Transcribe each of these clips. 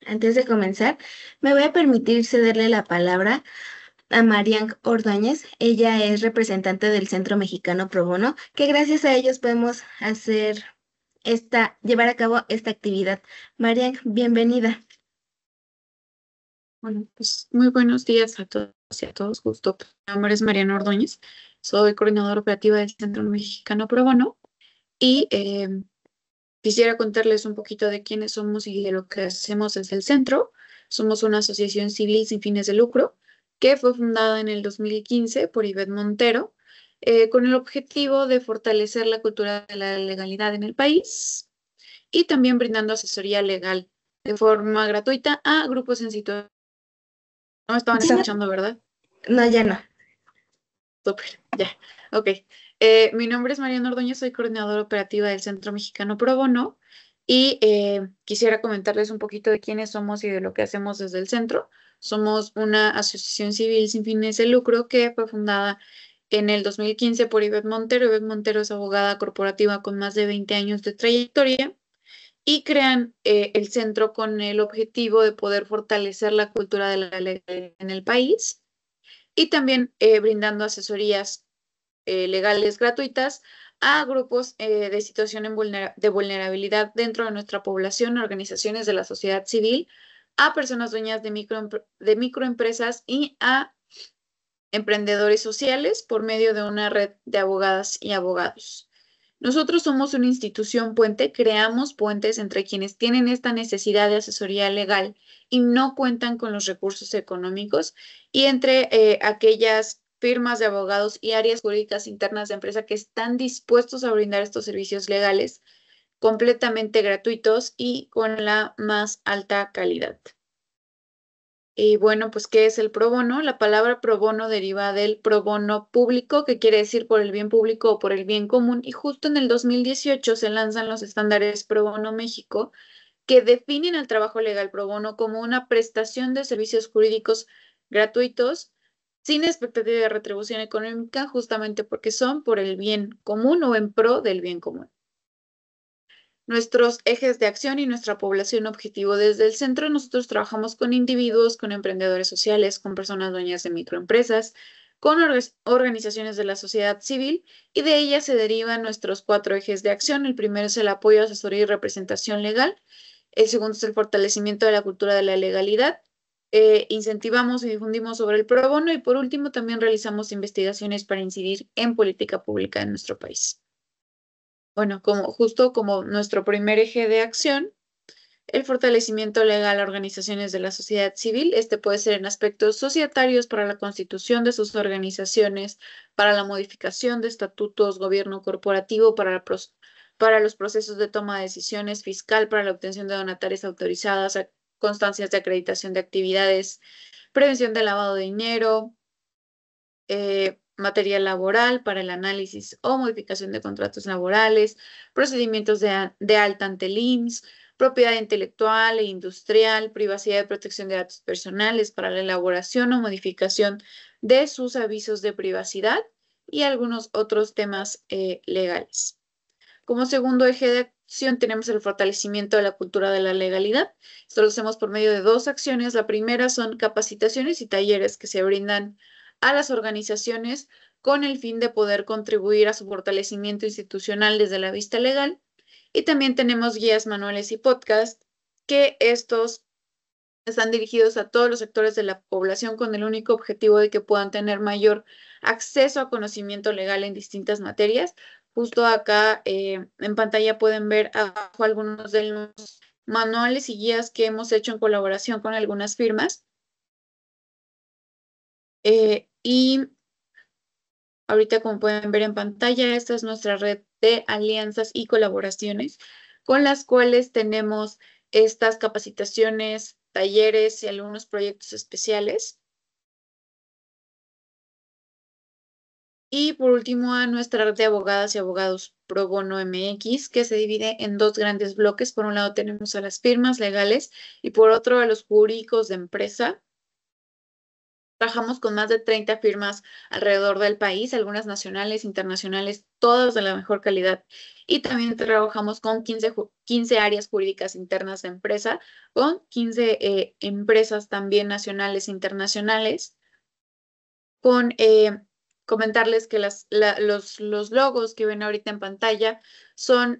Antes de comenzar, me voy a permitir cederle la palabra a Marian Ordóñez. Ella es representante del Centro Mexicano Pro Bono, que gracias a ellos podemos llevar a cabo esta actividad. Marian, bienvenida. Bueno, pues muy buenos días a todos y a todos. Justo, mi nombre es Mariana Ordóñez, soy coordinadora operativa del Centro Mexicano Pro Bono y quisiera contarles un poquito de quiénes somos y de lo que hacemos desde el centro. Somos una asociación civil sin fines de lucro que fue fundada en el 2015 por Ivette Montero con el objetivo de fortalecer la cultura de la legalidad en el país y también brindando asesoría legal de forma gratuita a grupos en situación. No me estaban Ya. escuchando, ¿verdad? No, ya no. Súper, ya. Ok. Mi nombre es Mariana Ordóñez, soy coordinadora operativa del Centro Mexicano Pro Bono y quisiera comentarles un poquito de quiénes somos y de lo que hacemos desde el centro. Somos una asociación civil sin fines de lucro que fue fundada en el 2015 por Ivette Montero. Ivette Montero es abogada corporativa con más de 20 años de trayectoria y crean el centro con el objetivo de poder fortalecer la cultura de la legalidad en el país y también brindando asesorías legales gratuitas a grupos de situación de vulnerabilidad dentro de nuestra población, organizaciones de la sociedad civil, a personas dueñas de microempresas y a emprendedores sociales por medio de una red de abogadas y abogados. Nosotros somos una institución puente, creamos puentes entre quienes tienen esta necesidad de asesoría legal y no cuentan con los recursos económicos y entre aquellas firmas de abogados y áreas jurídicas internas de empresa que están dispuestos a brindar estos servicios legales completamente gratuitos y con la más alta calidad. Y bueno, pues, ¿qué es el pro bono? La palabra pro bono deriva del pro bono público, que quiere decir por el bien público o por el bien común. Y justo en el 2018 se lanzan los estándares Pro Bono México, que definen el trabajo legal pro bono como una prestación de servicios jurídicos gratuitos, sin expectativa de retribución económica, justamente porque son por el bien común o en pro del bien común. Nuestros ejes de acción y nuestra población objetivo. Desde el centro nosotros trabajamos con individuos, con emprendedores sociales, con personas dueñas de microempresas, con organizaciones de la sociedad civil y de ellas se derivan nuestros 4 ejes de acción. El primero es el apoyo, asesoría y representación legal. El segundo es el fortalecimiento de la cultura de la legalidad. Incentivamos y difundimos sobre el pro bono y por último también realizamos investigaciones para incidir en política pública en nuestro país. Bueno, justo como nuestro primer eje de acción, el fortalecimiento legal a organizaciones de la sociedad civil. Este puede ser en aspectos societarios para la constitución de sus organizaciones, para la modificación de estatutos, gobierno corporativo, para los procesos de toma de decisiones, fiscal, para la obtención de donatarias autorizadas, constancias de acreditación de actividades, prevención del lavado de dinero, material laboral para el análisis o modificación de contratos laborales, procedimientos de alta ante el IMSS, propiedad intelectual e industrial, privacidad y protección de datos personales para la elaboración o modificación de sus avisos de privacidad y algunos otros temas legales. Como segundo eje de acción tenemos el fortalecimiento de la cultura de la legalidad. Esto lo hacemos por medio de 2 acciones. La primera son capacitaciones y talleres que se brindan a las organizaciones con el fin de poder contribuir a su fortalecimiento institucional desde la vista legal. Y también tenemos guías, manuales y podcast que estos están dirigidos a todos los sectores de la población con el único objetivo de que puedan tener mayor acceso a conocimiento legal en distintas materias. Justo acá en pantalla pueden ver abajo algunos de los manuales y guías que hemos hecho en colaboración con algunas firmas. Y ahorita, como pueden ver en pantalla, esta es nuestra red de alianzas y colaboraciones con las cuales tenemos estas capacitaciones, talleres y algunos proyectos especiales. Y por último, a nuestra red de abogadas y abogados Pro Bono MX, que se divide en 2 grandes bloques. Por un lado tenemos a las firmas legales y por otro a los jurídicos de empresa. Trabajamos con más de 30 firmas alrededor del país, algunas nacionales, internacionales, todas de la mejor calidad y también trabajamos con 15 áreas jurídicas internas de empresa, con 15 empresas también nacionales e internacionales, con comentarles que los logos que ven ahorita en pantalla son,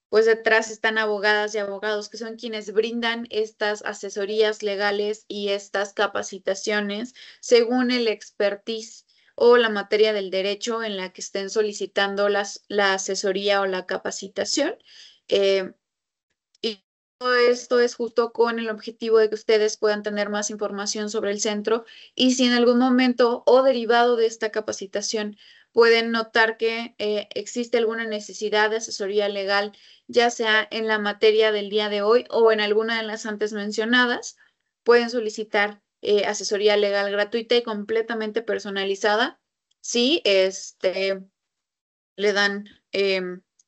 pues detrás están abogadas y abogados que son quienes brindan estas asesorías legales y estas capacitaciones según el expertise o la materia del derecho en la que estén solicitando la asesoría o la capacitación. Eh, y todo esto es justo con el objetivo de que ustedes puedan tener más información sobre el centro y si en algún momento o derivado de esta capacitación pueden notar que existe alguna necesidad de asesoría legal, ya sea en la materia del día de hoy o en alguna de las antes mencionadas, pueden solicitar asesoría legal gratuita y completamente personalizada. Si le dan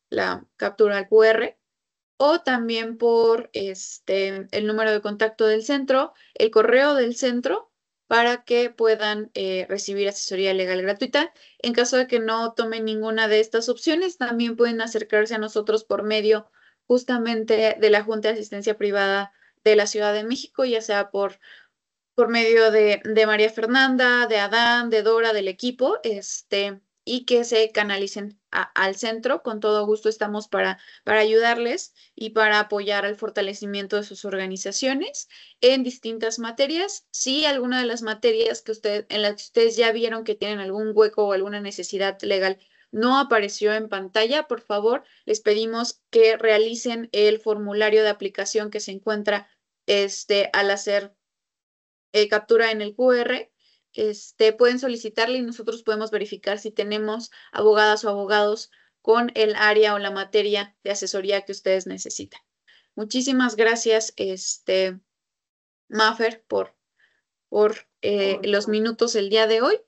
la captura al QR o también por el número de contacto del centro, el correo del centro, para que puedan recibir asesoría legal gratuita. En caso de que no tomen ninguna de estas opciones, también pueden acercarse a nosotros por medio justamente de la Junta de Asistencia Privada de la Ciudad de México, ya sea por medio de María Fernanda, de Adán, de Dora, del equipo, y que se canalicen al centro. Con todo gusto estamos para ayudarles y para apoyar el fortalecimiento de sus organizaciones en distintas materias. Si alguna de las materias en las que ustedes ya vieron que tienen algún hueco o alguna necesidad legal no apareció en pantalla, por favor, les pedimos que realicen el formulario de aplicación que se encuentra al hacer captura en el QR, pueden solicitarle y nosotros podemos verificar si tenemos abogadas o abogados con el área o la materia de asesoría que ustedes necesitan. Muchísimas gracias, Mafer, por los minutos el día de hoy.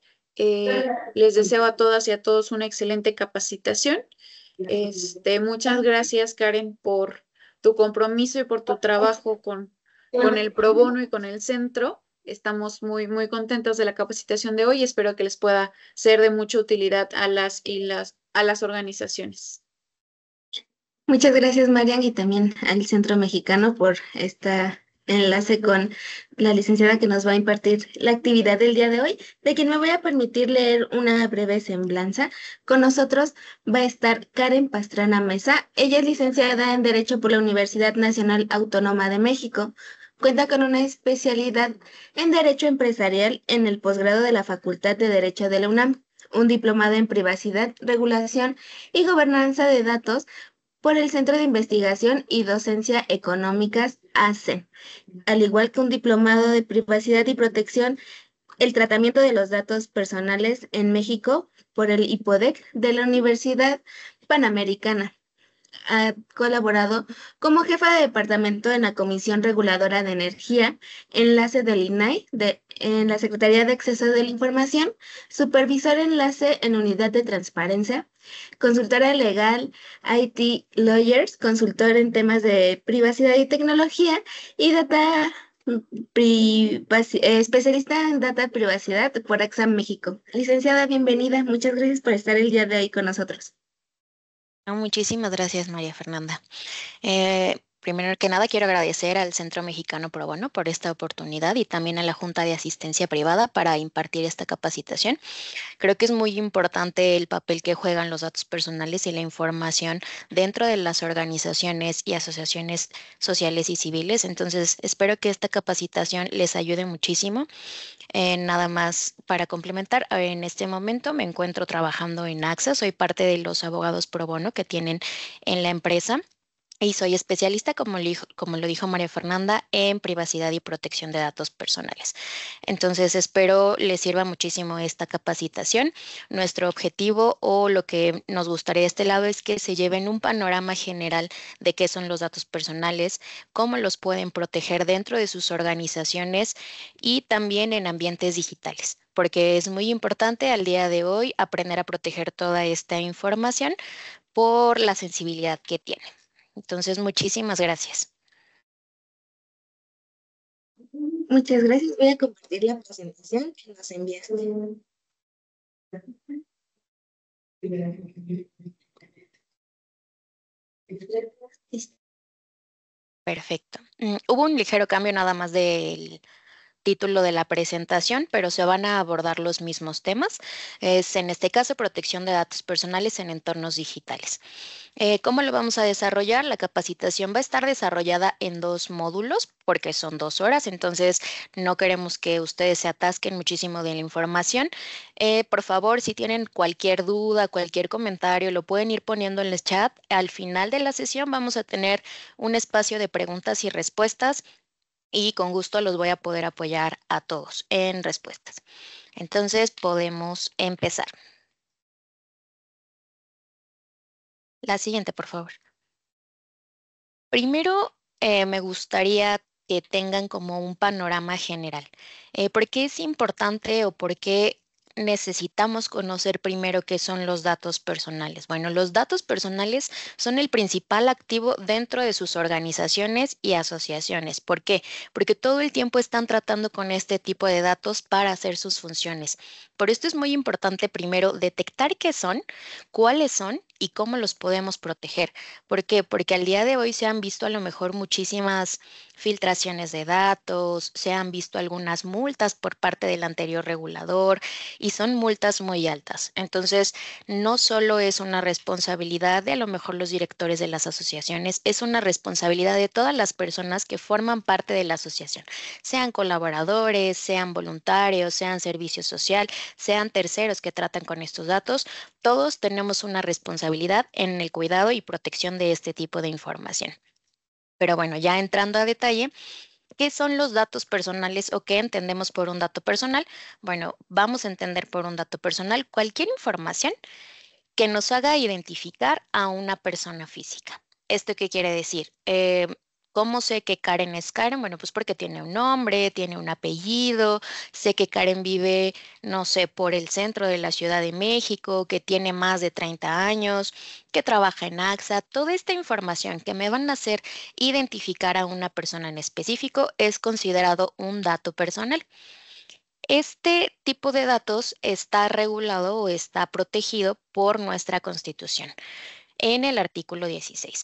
Les deseo a todas y a todos una excelente capacitación. Muchas gracias, Karen, por tu compromiso y por tu trabajo con el Pro Bono y con el centro. Estamos muy, muy contentos de la capacitación de hoy y espero que les pueda ser de mucha utilidad a las organizaciones. Muchas gracias, Marian, y también al Centro Mexicano por este enlace con la licenciada que nos va a impartir la actividad del día de hoy, de quien me voy a permitir leer una breve semblanza. Con nosotros va a estar Karen Pastrana Mesa. Ella es licenciada en Derecho por la Universidad Nacional Autónoma de México. Cuenta con una especialidad en Derecho Empresarial en el posgrado de la Facultad de Derecho de la UNAM, un diplomado en Privacidad, Regulación y Gobernanza de Datos por el Centro de Investigación y Docencia Económicas AC, al igual que un diplomado de Privacidad y Protección, el tratamiento de los datos personales en México por el IPODEC de la Universidad Panamericana. Ha colaborado como jefa de departamento en la Comisión Reguladora de Energía, enlace del INAI en la Secretaría de Acceso de la Información, supervisor enlace en Unidad de Transparencia, consultora legal, IT Lawyers, consultor en temas de privacidad y tecnología y especialista en data privacidad por AXA México. Licenciada, bienvenida. Muchas gracias por estar el día de hoy con nosotros. Muchísimas gracias, María Fernanda. Primero que nada, quiero agradecer al Centro Mexicano Pro Bono por esta oportunidad y también a la Junta de Asistencia Privada para impartir esta capacitación. Creo que es muy importante el papel que juegan los datos personales y la información dentro de las organizaciones y asociaciones sociales y civiles. Entonces, espero que esta capacitación les ayude muchísimo. Nada más para complementar, en este momento me encuentro trabajando en AXA, soy parte de los abogados pro bono que tienen en la empresa. Y soy especialista, como lo dijo María Fernanda, en privacidad y protección de datos personales. Entonces, espero les sirva muchísimo esta capacitación. Nuestro objetivo o lo que nos gustaría de este lado es que se lleven un panorama general de qué son los datos personales, cómo los pueden proteger dentro de sus organizaciones y también en ambientes digitales, porque es muy importante al día de hoy aprender a proteger toda esta información por la sensibilidad que tiene. Entonces, muchísimas gracias. Muchas gracias. Voy a compartir la presentación que nos enviaste. Perfecto. Hubo un ligero cambio nada más del título de la presentación, pero se van a abordar los mismos temas. Es en este caso protección de datos personales en entornos digitales. ¿Cómo lo vamos a desarrollar? La capacitación va a estar desarrollada en 2 módulos porque son 2 horas, entonces no queremos que ustedes se atasquen muchísimo de la información. Por favor, si tienen cualquier duda, cualquier comentario, lo pueden ir poniendo en el chat. Al final de la sesión vamos a tener un espacio de preguntas y respuestas y con gusto los voy a poder apoyar a todos en respuestas. Entonces podemos empezar. La siguiente, por favor. Primero, me gustaría que tengan como un panorama general. ¿Por qué es importante o por qué necesitamos conocer primero qué son los datos personales? Bueno, los datos personales son el principal activo dentro de sus organizaciones y asociaciones. ¿Por qué? Porque todo el tiempo están tratando con este tipo de datos para hacer sus funciones. Por esto es muy importante primero detectar qué son, cuáles son y cómo los podemos proteger. ¿Por qué? Porque al día de hoy se han visto a lo mejor muchísimas filtraciones de datos, se han visto algunas multas por parte del anterior regulador y son multas muy altas. Entonces, no solo es una responsabilidad de a lo mejor los directores de las asociaciones, es una responsabilidad de todas las personas que forman parte de la asociación, sean colaboradores, sean voluntarios, sean servicio social, sean terceros que tratan con estos datos. Todos tenemos una responsabilidad en el cuidado y protección de este tipo de información. Pero bueno, ya entrando a detalle, ¿qué son los datos personales o qué entendemos por un dato personal? Bueno, vamos a entender por un dato personal cualquier información que nos haga identificar a una persona física. ¿Esto qué quiere decir? ¿Cómo sé que Karen es Karen? Bueno, pues porque tiene un nombre, tiene un apellido, sé que Karen vive, no sé, por el centro de la Ciudad de México, que tiene más de 30 años, que trabaja en AXA. Toda esta información que me van a hacer identificar a una persona en específico es considerado un dato personal. Este tipo de datos está regulado o está protegido por nuestra Constitución en el artículo 16,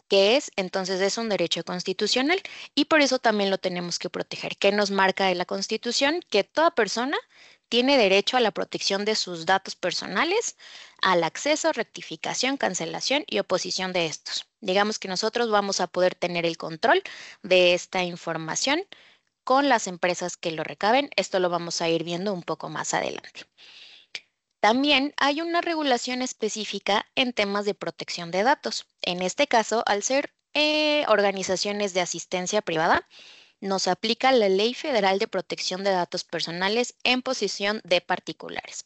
que entonces es un derecho constitucional y por eso también lo tenemos que proteger. ¿Qué nos marca en la Constitución? Que toda persona tiene derecho a la protección de sus datos personales, al acceso, rectificación, cancelación y oposición de estos. Digamos que nosotros vamos a poder tener el control de esta información con las empresas que lo recaben. Esto lo vamos a ir viendo un poco más adelante. También hay una regulación específica en temas de protección de datos. En este caso, al ser organizaciones de asistencia privada, nos aplica la Ley Federal de Protección de Datos Personales en posición de particulares.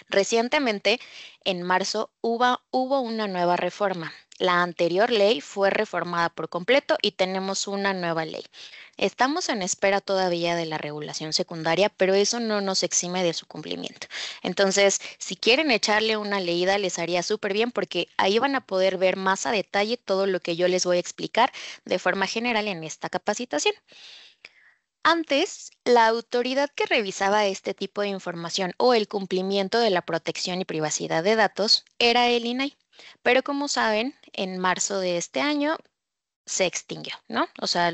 Recientemente, en marzo, hubo una nueva reforma. La anterior ley fue reformada por completo y tenemos una nueva ley. Estamos en espera todavía de la regulación secundaria, pero eso no nos exime de su cumplimiento. Entonces, si quieren echarle una leída, les haría súper bien porque ahí van a poder ver más a detalle todo lo que yo les voy a explicar de forma general en esta capacitación. Antes, la autoridad que revisaba este tipo de información o el cumplimiento de la protección y privacidad de datos era el INAI. Pero como saben, en marzo de este año se extinguió, ¿no? O sea,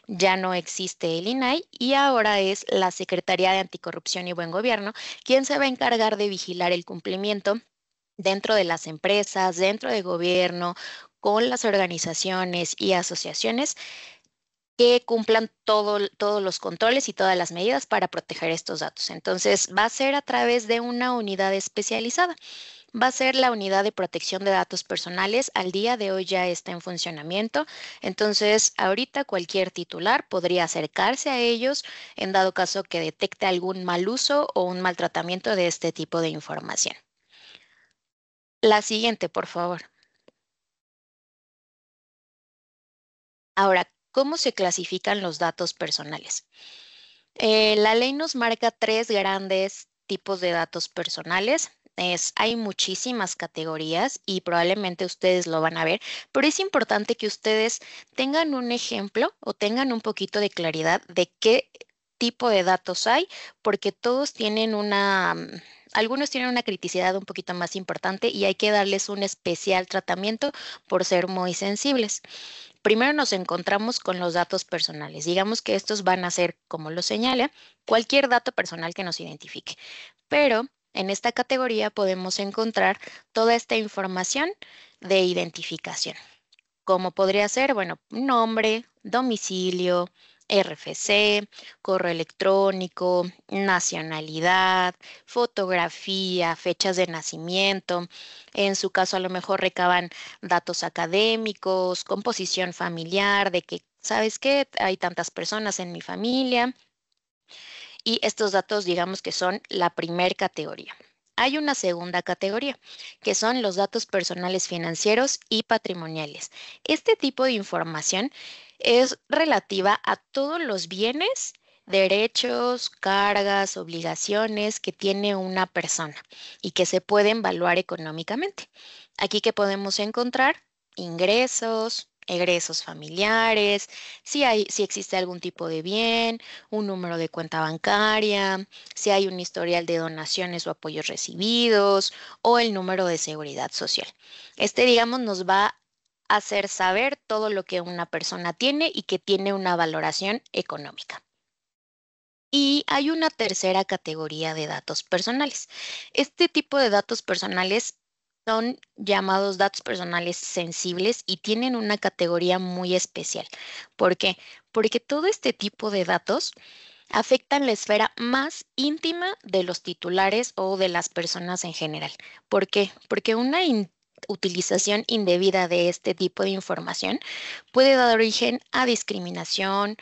ya no existe el INAI y ahora es la Secretaría de Anticorrupción y Buen Gobierno quien se va a encargar de vigilar el cumplimiento dentro de las empresas, dentro del gobierno, con las organizaciones y asociaciones que cumplan todos los controles y todas las medidas para proteger estos datos. Entonces, va a ser a través de una unidad especializada. Va a ser la unidad de protección de datos personales. Al día de hoy ya está en funcionamiento. Entonces, ahorita cualquier titular podría acercarse a ellos en dado caso que detecte algún mal uso o un maltratamiento de este tipo de información. La siguiente, por favor. Ahora, ¿cómo se clasifican los datos personales? La ley nos marca 3 grandes tipos de datos personales. Hay muchísimas categorías y probablemente ustedes lo van a ver, pero es importante que ustedes tengan un ejemplo o tengan un poquito de claridad de qué tipo de datos hay, porque todos tienen Algunos tienen una criticidad un poquito más importante y hay que darles un especial tratamiento por ser muy sensibles. Primero nos encontramos con los datos personales. Digamos que estos van a ser, como lo señala, cualquier dato personal que nos identifique. Pero en esta categoría podemos encontrar toda esta información de identificación. Como podría ser, bueno, nombre, domicilio, RFC, correo electrónico, nacionalidad, fotografía, fechas de nacimiento. En su caso, a lo mejor recaban datos académicos, composición familiar, de que, ¿sabes qué? Hay tantas personas en mi familia. Y estos datos, digamos que son la primer categoría. Hay una segunda categoría, que son los datos personales financieros y patrimoniales. Este tipo de información es relativa a todos los bienes, derechos, cargas, obligaciones que tiene una persona y que se pueden evaluar económicamente. Aquí que podemos encontrar ingresos, egresos familiares, si existe algún tipo de bien, un número de cuenta bancaria, si hay un historial de donaciones o apoyos recibidos o el número de seguridad social. Digamos, nos va a hacer saber todo lo que una persona tiene y que tiene una valoración económica. Y hay una tercera categoría de datos personales. Este tipo de datos personales son llamados datos personales sensibles y tienen una categoría muy especial. ¿Por qué? Porque todo este tipo de datos afectan la esfera más íntima de los titulares o de las personas en general. ¿Por qué? Porque una utilización indebida de este tipo de información puede dar origen a discriminación,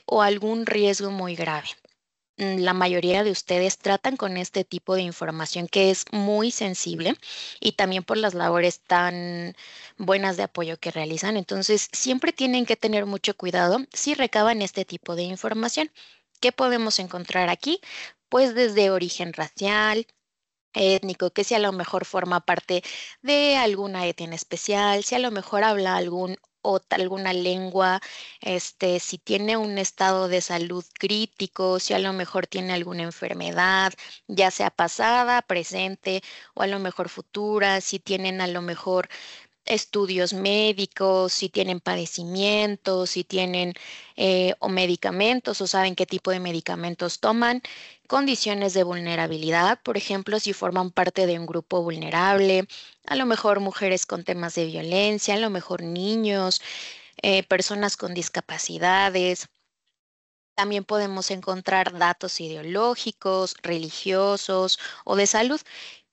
o algún riesgo muy grave. La mayoría de ustedes tratan con este tipo de información que es muy sensible y también por las labores tan buenas de apoyo que realizan. Entonces, siempre tienen que tener mucho cuidado si recaban este tipo de información. ¿Qué podemos encontrar aquí? Pues desde origen racial, étnico, que si a lo mejor forma parte de alguna etnia en especial, si a lo mejor habla alguna lengua, si tiene un estado de salud crítico, si a lo mejor tiene alguna enfermedad, ya sea pasada, presente o a lo mejor futura, si tienen a lo mejor estudios médicos, si tienen padecimientos, si tienen o medicamentos o saben qué tipo de medicamentos toman, condiciones de vulnerabilidad, por ejemplo, si forman parte de un grupo vulnerable, a lo mejor mujeres con temas de violencia, a lo mejor niños, personas con discapacidades. También podemos encontrar datos ideológicos, religiosos o de salud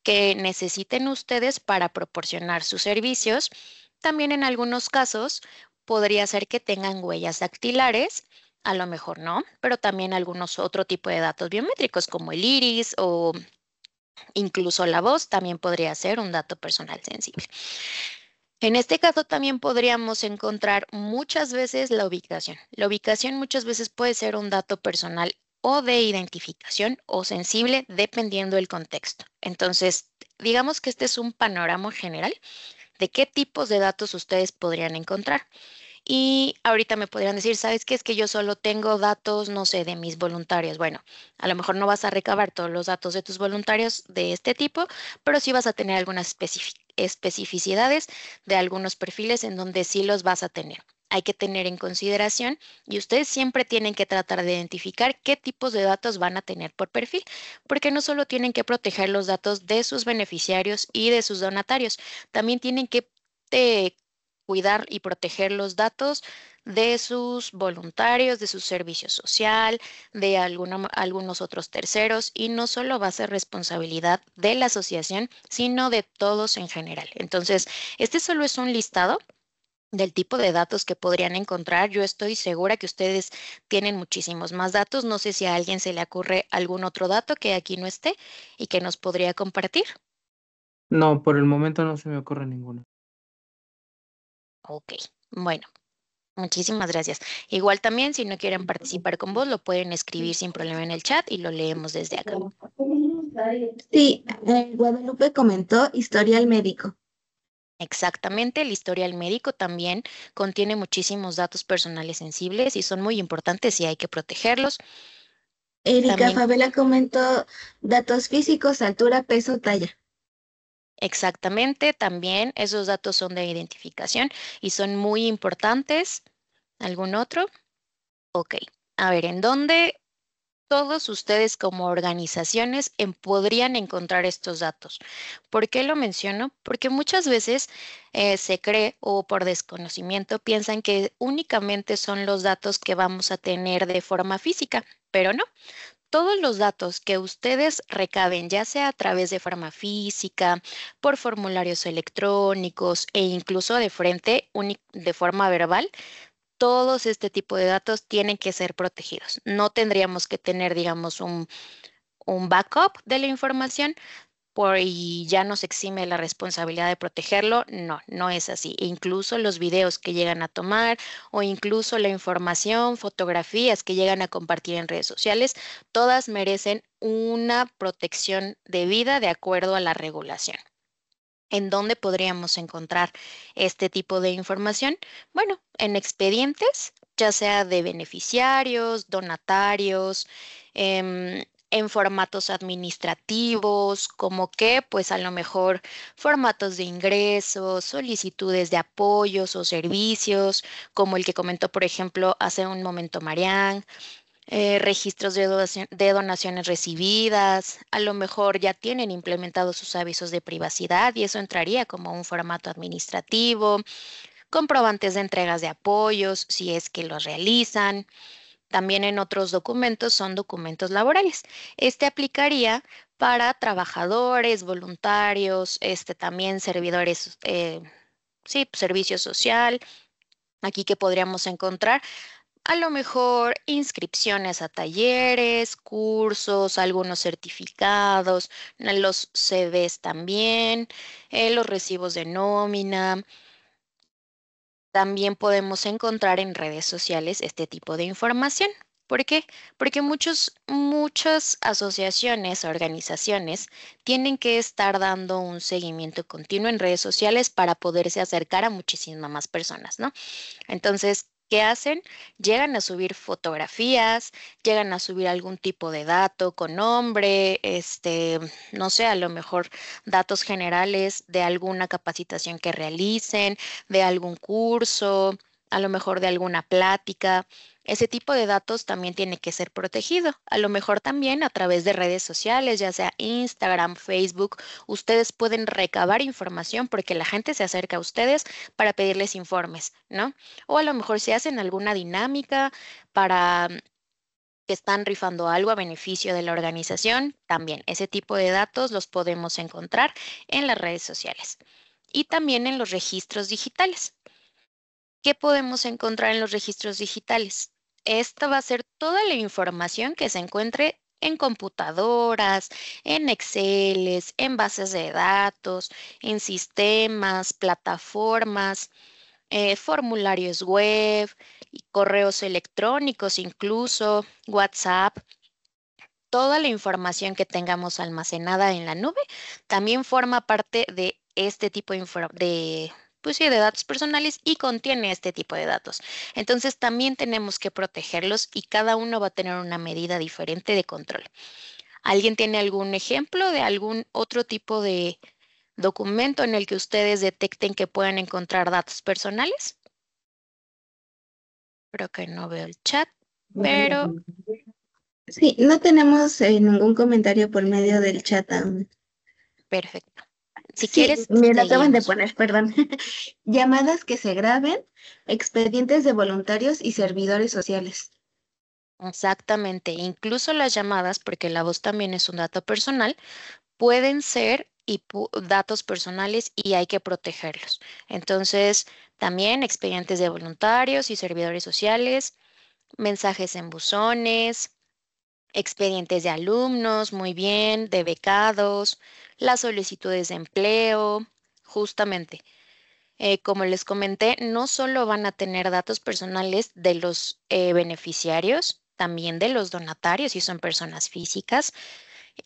que necesiten ustedes para proporcionar sus servicios. También en algunos casos podría ser que tengan huellas dactilares, a lo mejor no, pero también algunos otro tipo de datos biométricos como el iris o incluso la voz también podría ser un dato personal sensible. En este caso también podríamos encontrar muchas veces la ubicación. La ubicación muchas veces puede ser un dato personal o de identificación o sensible dependiendo del contexto. Entonces, digamos que este es un panorama general de qué tipos de datos ustedes podrían encontrar. Y ahorita me podrían decir, ¿sabes qué? Es que yo solo tengo datos, no sé, de mis voluntarios. Bueno, a lo mejor no vas a recabar todos los datos de tus voluntarios de este tipo, pero sí vas a tener algunas especificidades de algunos perfiles en donde sí los vas a tener. Hay que tener en consideración y ustedes siempre tienen que tratar de identificar qué tipos de datos van a tener por perfil, porque no solo tienen que proteger los datos de sus beneficiarios y de sus donatarios, también tienen que cuidar y proteger los datos de sus voluntarios, de su servicio social, de algunos otros terceros, y no solo va a ser responsabilidad de la asociación, sino de todos en general. Entonces, este solo es un listado del tipo de datos que podrían encontrar. Yo estoy segura que ustedes tienen muchísimos más datos. No sé si a alguien se le ocurre algún otro dato que aquí no esté y que nos podría compartir. No, por el momento no se me ocurre ninguno. Ok, bueno. Muchísimas gracias. Igual también, si no quieren participar con vos, lo pueden escribir sin problema en el chat y lo leemos desde acá. Sí, Guadalupe comentó historial médico. Exactamente, el historial médico también contiene muchísimos datos personales sensibles y son muy importantes y hay que protegerlos. Erika También, Favela comentó datos físicos, altura, peso, talla. exactamente, también esos datos son de identificación y son muy importantes. ¿Algún otro? Ok. A ver, ¿en dónde todos ustedes como organizaciones podrían encontrar estos datos? ¿Por qué lo menciono? Porque muchas veces se cree o por desconocimiento piensan que únicamente son los datos que vamos a tener de forma física, pero no. Todos los datos que ustedes recaben, ya sea a través de forma física, por formularios electrónicos e incluso de frente, de forma verbal, todos este tipo de datos tienen que ser protegidos. No tendríamos que tener, digamos, un backup de la información y ya nos exime la responsabilidad de protegerlo. No, no es así. E incluso los videos que llegan a tomar o incluso la información, fotografías que llegan a compartir en redes sociales, todas merecen una protección debida de acuerdo a la regulación. ¿En dónde podríamos encontrar este tipo de información? Bueno, en expedientes, ya sea de beneficiarios, donatarios, en formatos administrativos, como que, pues a lo mejor formatos de ingresos, solicitudes de apoyos o servicios, como el que comentó, por ejemplo, hace un momento Marián, registros de donaciones recibidas, a lo mejor ya tienen implementados sus avisos de privacidad y eso entraría como un formato administrativo, comprobantes de entregas de apoyos, si es que los realizan. También en otros documentos son documentos laborales. Este aplicaría para trabajadores, voluntarios, también servidores, sí, servicio social. Aquí que podríamos encontrar a lo mejor inscripciones a talleres, cursos, algunos certificados, los CVs también, los recibos de nómina. También podemos encontrar en redes sociales este tipo de información. ¿Por qué? Porque muchas asociaciones, organizaciones tienen que estar dando un seguimiento continuo en redes sociales para poderse acercar a muchísimas más personas, ¿no? Entonces, ¿qué hacen? Llegan a subir fotografías, llegan a subir algún tipo de dato con nombre, no sé, a lo mejor datos generales de alguna capacitación que realicen, de algún curso, a lo mejor de alguna plática. Ese tipo de datos también tiene que ser protegido. A lo mejor también a través de redes sociales, ya sea Instagram, Facebook, ustedes pueden recabar información porque la gente se acerca a ustedes para pedirles informes, ¿no? O a lo mejor si hacen alguna dinámica para que están rifando algo a beneficio de la organización, también ese tipo de datos los podemos encontrar en las redes sociales y también en los registros digitales. ¿Qué podemos encontrar en los registros digitales? Esta va a ser toda la información que se encuentre en computadoras, en Exceles, en bases de datos, en sistemas, plataformas, formularios web, y correos electrónicos, incluso WhatsApp. Toda la información que tengamos almacenada en la nube también forma parte de este tipo pues sí, de datos personales y contiene este tipo de datos. Entonces también tenemos que protegerlos y cada uno va a tener una medida diferente de control. ¿Alguien tiene algún ejemplo de algún otro tipo de documento en el que ustedes detecten que puedan encontrar datos personales? Creo que no veo el chat, pero Sí, no tenemos ningún comentario por medio del chat aún. perfecto. Si Sí, quieres, me lo acaban de seguimos. poner, perdón. Llamadas que se graben, expedientes de voluntarios y servidores sociales. Exactamente. Incluso las llamadas, porque la voz también es un dato personal, pueden ser datos personales y hay que protegerlos. Entonces, también expedientes de voluntarios y servidores sociales, mensajes en buzones, expedientes de alumnos, muy bien, de becados, las solicitudes de empleo, justamente. Como les comenté, no solo van a tener datos personales de los beneficiarios, también de los donatarios, si son personas físicas,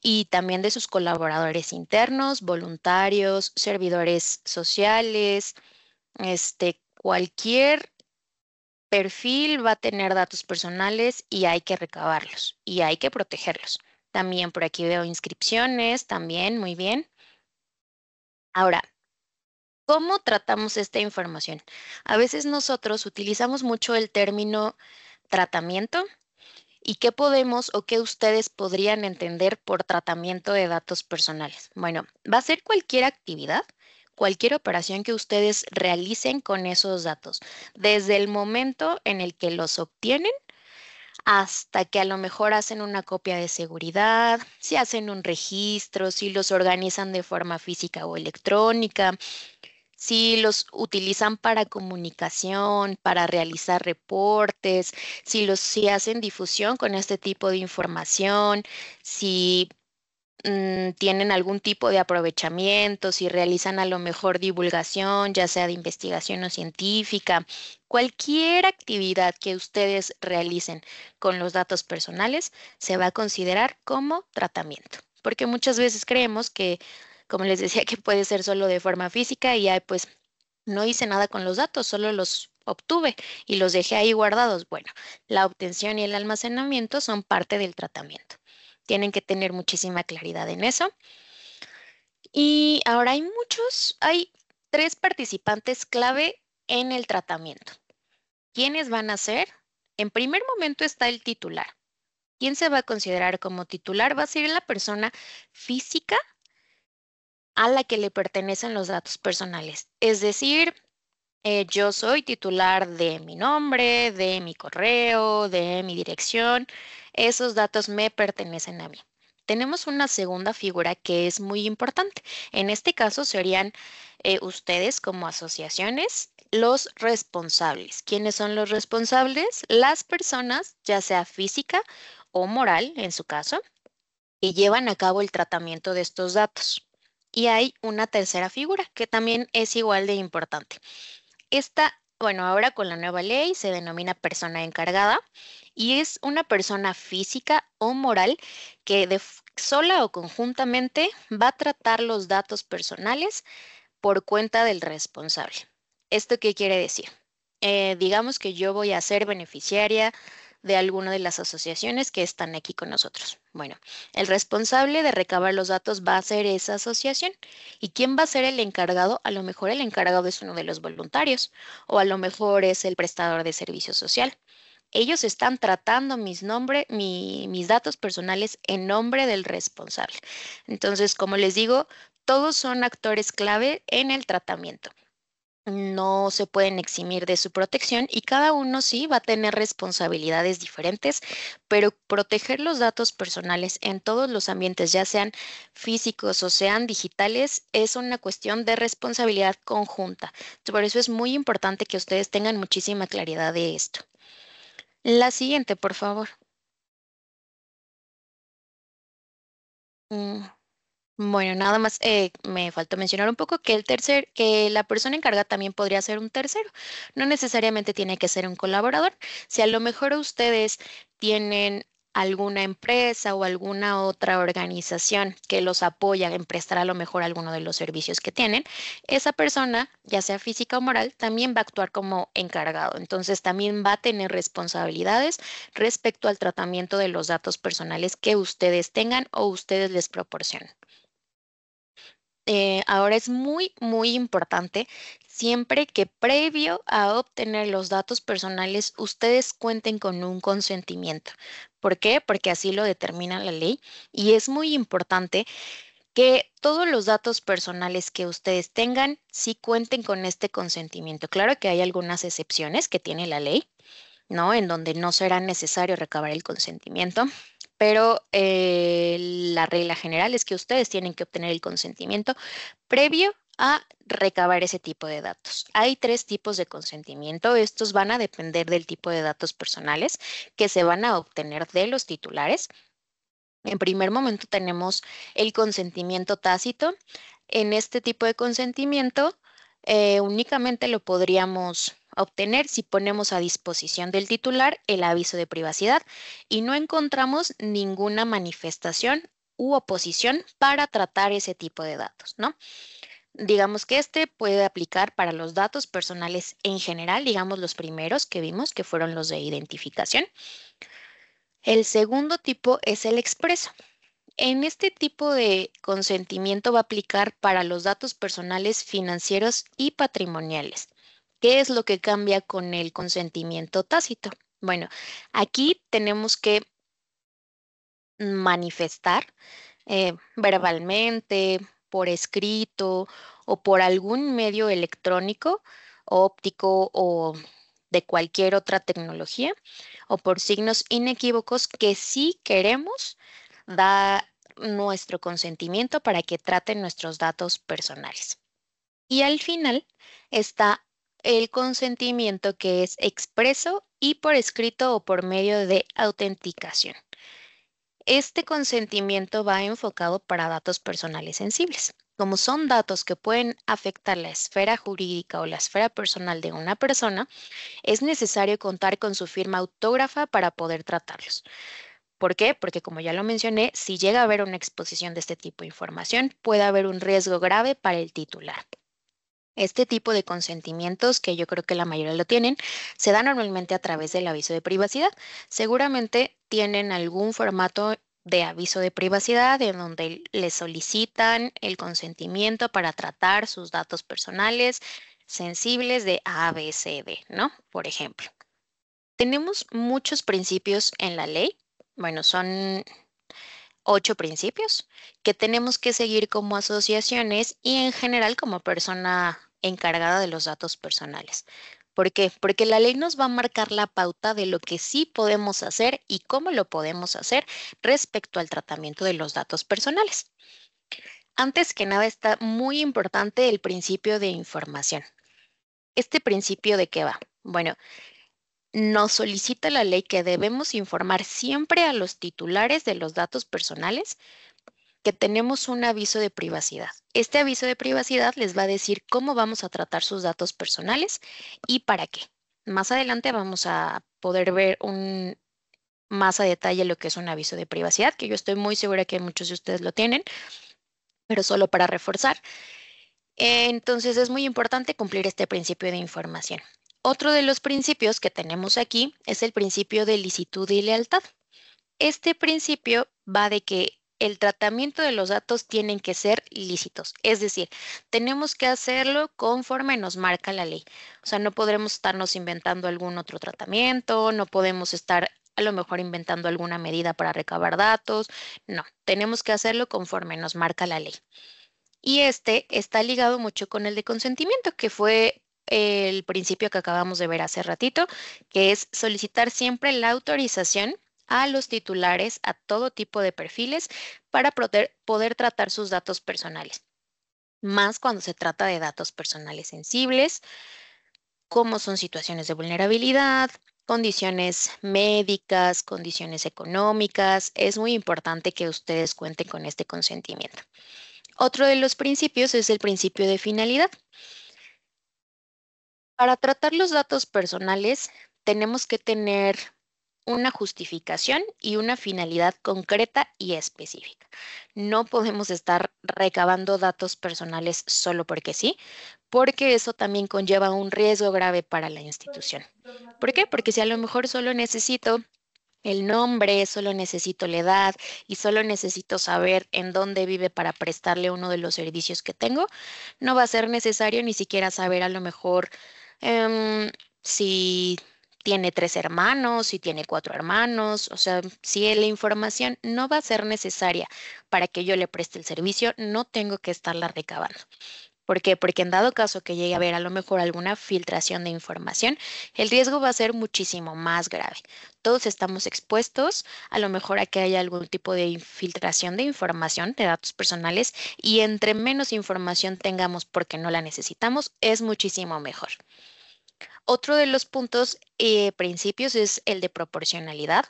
y también de sus colaboradores internos, voluntarios, servidores sociales, cualquier perfil va a tener datos personales y hay que recabarlos y hay que protegerlos. También por aquí veo inscripciones, también, muy bien. Ahora, ¿cómo tratamos esta información? A veces nosotros utilizamos mucho el término tratamiento. ¿Y qué podemos o qué ustedes podrían entender por tratamiento de datos personales? Bueno, va a ser cualquier actividad, cualquier operación que ustedes realicen con esos datos, desde el momento en el que los obtienen hasta que a lo mejor hacen una copia de seguridad, si hacen un registro, si los organizan de forma física o electrónica, si los utilizan para comunicación, para realizar reportes, si hacen difusión con este tipo de información, si tienen algún tipo de aprovechamiento, si realizan a lo mejor divulgación, ya sea de investigación o científica, cualquier actividad que ustedes realicen con los datos personales se va a considerar como tratamiento, porque muchas veces creemos que, como les decía, que puede ser solo de forma física y ya pues no hice nada con los datos, solo los obtuve y los dejé ahí guardados. Bueno, la obtención y el almacenamiento son parte del tratamiento. Tienen que tener muchísima claridad en eso. Y ahora hay 3 participantes clave en el tratamiento. ¿Quiénes van a ser? En primer momento está el titular. ¿Quién se va a considerar como titular? Va a ser la persona física a la que le pertenecen los datos personales. Es decir, yo soy titular de mi nombre, de mi correo, de mi dirección. Esos datos me pertenecen a mí. Tenemos una segunda figura que es muy importante. En este caso serían ustedes como asociaciones los responsables. ¿Quiénes son los responsables? Las personas, ya sea física o moral, en su caso, que llevan a cabo el tratamiento de estos datos. Y hay una tercera figura que también es igual de importante. Bueno, ahora con la nueva ley se denomina persona encargada y es una persona física o moral que sola o conjuntamente va a tratar los datos personales por cuenta del responsable. ¿Esto qué quiere decir? Digamos que yo voy a ser beneficiaria de alguna de las asociaciones que están aquí con nosotros. Bueno, el responsable de recabar los datos va a ser esa asociación. ¿Y quién va a ser el encargado? A lo mejor el encargado es uno de los voluntarios o a lo mejor es el prestador de servicio social. Ellos están tratando mis datos personales en nombre del responsable. Entonces, como les digo, todos son actores clave en el tratamiento. No se pueden eximir de su protección y cada uno sí va a tener responsabilidades diferentes, pero proteger los datos personales en todos los ambientes, ya sean físicos o sean digitales, es una cuestión de responsabilidad conjunta. Por eso es muy importante que ustedes tengan muchísima claridad de esto. La siguiente, por favor. Mm, Bueno, nada más me faltó mencionar un poco que la persona encargada también podría ser un tercero. No necesariamente tiene que ser un colaborador. Si a lo mejor ustedes tienen alguna empresa o alguna otra organización que los apoya en prestar a lo mejor alguno de los servicios que tienen, esa persona, ya sea física o moral, también va a actuar como encargado. Entonces también va a tener responsabilidades respecto al tratamiento de los datos personales que ustedes tengan o ustedes les proporcionen. Ahora es muy, muy importante siempre que previo a obtener los datos personales, ustedes cuenten con un consentimiento. ¿Por qué? Porque así lo determina la ley y es muy importante que todos los datos personales que ustedes tengan sí cuenten con este consentimiento. Claro que hay algunas excepciones que tiene la ley, ¿no? En donde no será necesario recabar el consentimiento, pero la regla general es que ustedes tienen que obtener el consentimiento previo a recabar ese tipo de datos. Hay 3 tipos de consentimiento. Estos van a depender del tipo de datos personales que se van a obtener de los titulares. En primer momento tenemos el consentimiento tácito. En este tipo de consentimiento únicamente lo podríamos obtener si ponemos a disposición del titular el aviso de privacidad y no encontramos ninguna manifestación u oposición para tratar ese tipo de datos, ¿no? digamos que este puede aplicar para los datos personales en general, digamos los primeros que vimos, que fueron los de identificación. El segundo tipo es el expreso. En este tipo de consentimiento va a aplicar para los datos personales financieros y patrimoniales. ¿Qué es lo que cambia con el consentimiento tácito? Bueno, aquí tenemos que manifestar verbalmente, por escrito o por algún medio electrónico, óptico o de cualquier otra tecnología, o por signos inequívocos que sí queremos dar nuestro consentimiento para que traten nuestros datos personales. Y al final está el consentimiento que es expreso y por escrito o por medio de autenticación. Este consentimiento va enfocado para datos personales sensibles. Como son datos que pueden afectar la esfera jurídica o la esfera personal de una persona, es necesario contar con su firma autógrafa para poder tratarlos. ¿Por qué? Porque como ya lo mencioné, si llega a haber una exposición de este tipo de información, puede haber un riesgo grave para el titular. Este tipo de consentimientos, que yo creo que la mayoría lo tienen, se da normalmente a través del aviso de privacidad. Seguramente tienen algún formato de aviso de privacidad en donde le solicitan el consentimiento para tratar sus datos personales sensibles de A, B, C, D, ¿no? Por ejemplo. Tenemos muchos principios en la ley. Bueno, son 8 principios que tenemos que seguir como asociaciones y en general como persona encargada de los datos personales. ¿Por qué? Porque la ley nos va a marcar la pauta de lo que sí podemos hacer y cómo lo podemos hacer respecto al tratamiento de los datos personales. Antes que nada está muy importante el principio de información. ¿Este principio de qué va? Bueno, nos solicita la ley que debemos informar siempre a los titulares de los datos personales que tenemos un aviso de privacidad. Este aviso de privacidad les va a decir cómo vamos a tratar sus datos personales y para qué. Más adelante vamos a poder ver más a detalle lo que es un aviso de privacidad, que yo estoy muy segura que muchos de ustedes lo tienen, pero solo para reforzar. Entonces es muy importante cumplir este principio de información. Otro de los principios que tenemos aquí es el principio de licitud y lealtad. Este principio va de que el tratamiento de los datos tienen que ser lícitos, es decir, tenemos que hacerlo conforme nos marca la ley. O sea, no podremos estarnos inventando algún otro tratamiento, no podemos estar a lo mejor inventando alguna medida para recabar datos. No, tenemos que hacerlo conforme nos marca la ley. Y este está ligado mucho con el de consentimiento, que fue el principio que acabamos de ver hace ratito, que es solicitar siempre la autorización a los titulares, a todo tipo de perfiles, para poder tratar sus datos personales. Más cuando se trata de datos personales sensibles, como son situaciones de vulnerabilidad, condiciones médicas, condiciones económicas. Es muy importante que ustedes cuenten con este consentimiento. Otro de los principios es el principio de finalidad. Para tratar los datos personales, tenemos que tener una justificación y una finalidad concreta y específica. No podemos estar recabando datos personales solo porque sí, porque eso también conlleva un riesgo grave para la institución. ¿Por qué? Porque si a lo mejor solo necesito el nombre, solo necesito la edad y solo necesito saber en dónde vive para prestarle uno de los servicios que tengo, no va a ser necesario ni siquiera saber a lo mejor si tiene 3 hermanos, si tiene 4 hermanos, o sea, si la información no va a ser necesaria para que yo le preste el servicio, no tengo que estarla recabando. ¿Por qué? Porque en dado caso que llegue a haber a lo mejor alguna filtración de información, el riesgo va a ser muchísimo más grave. Todos estamos expuestos a lo mejor a que haya algún tipo de infiltración de información, de datos personales, y entre menos información tengamos porque no la necesitamos, es muchísimo mejor. Otro de los puntos, principios, es el de proporcionalidad.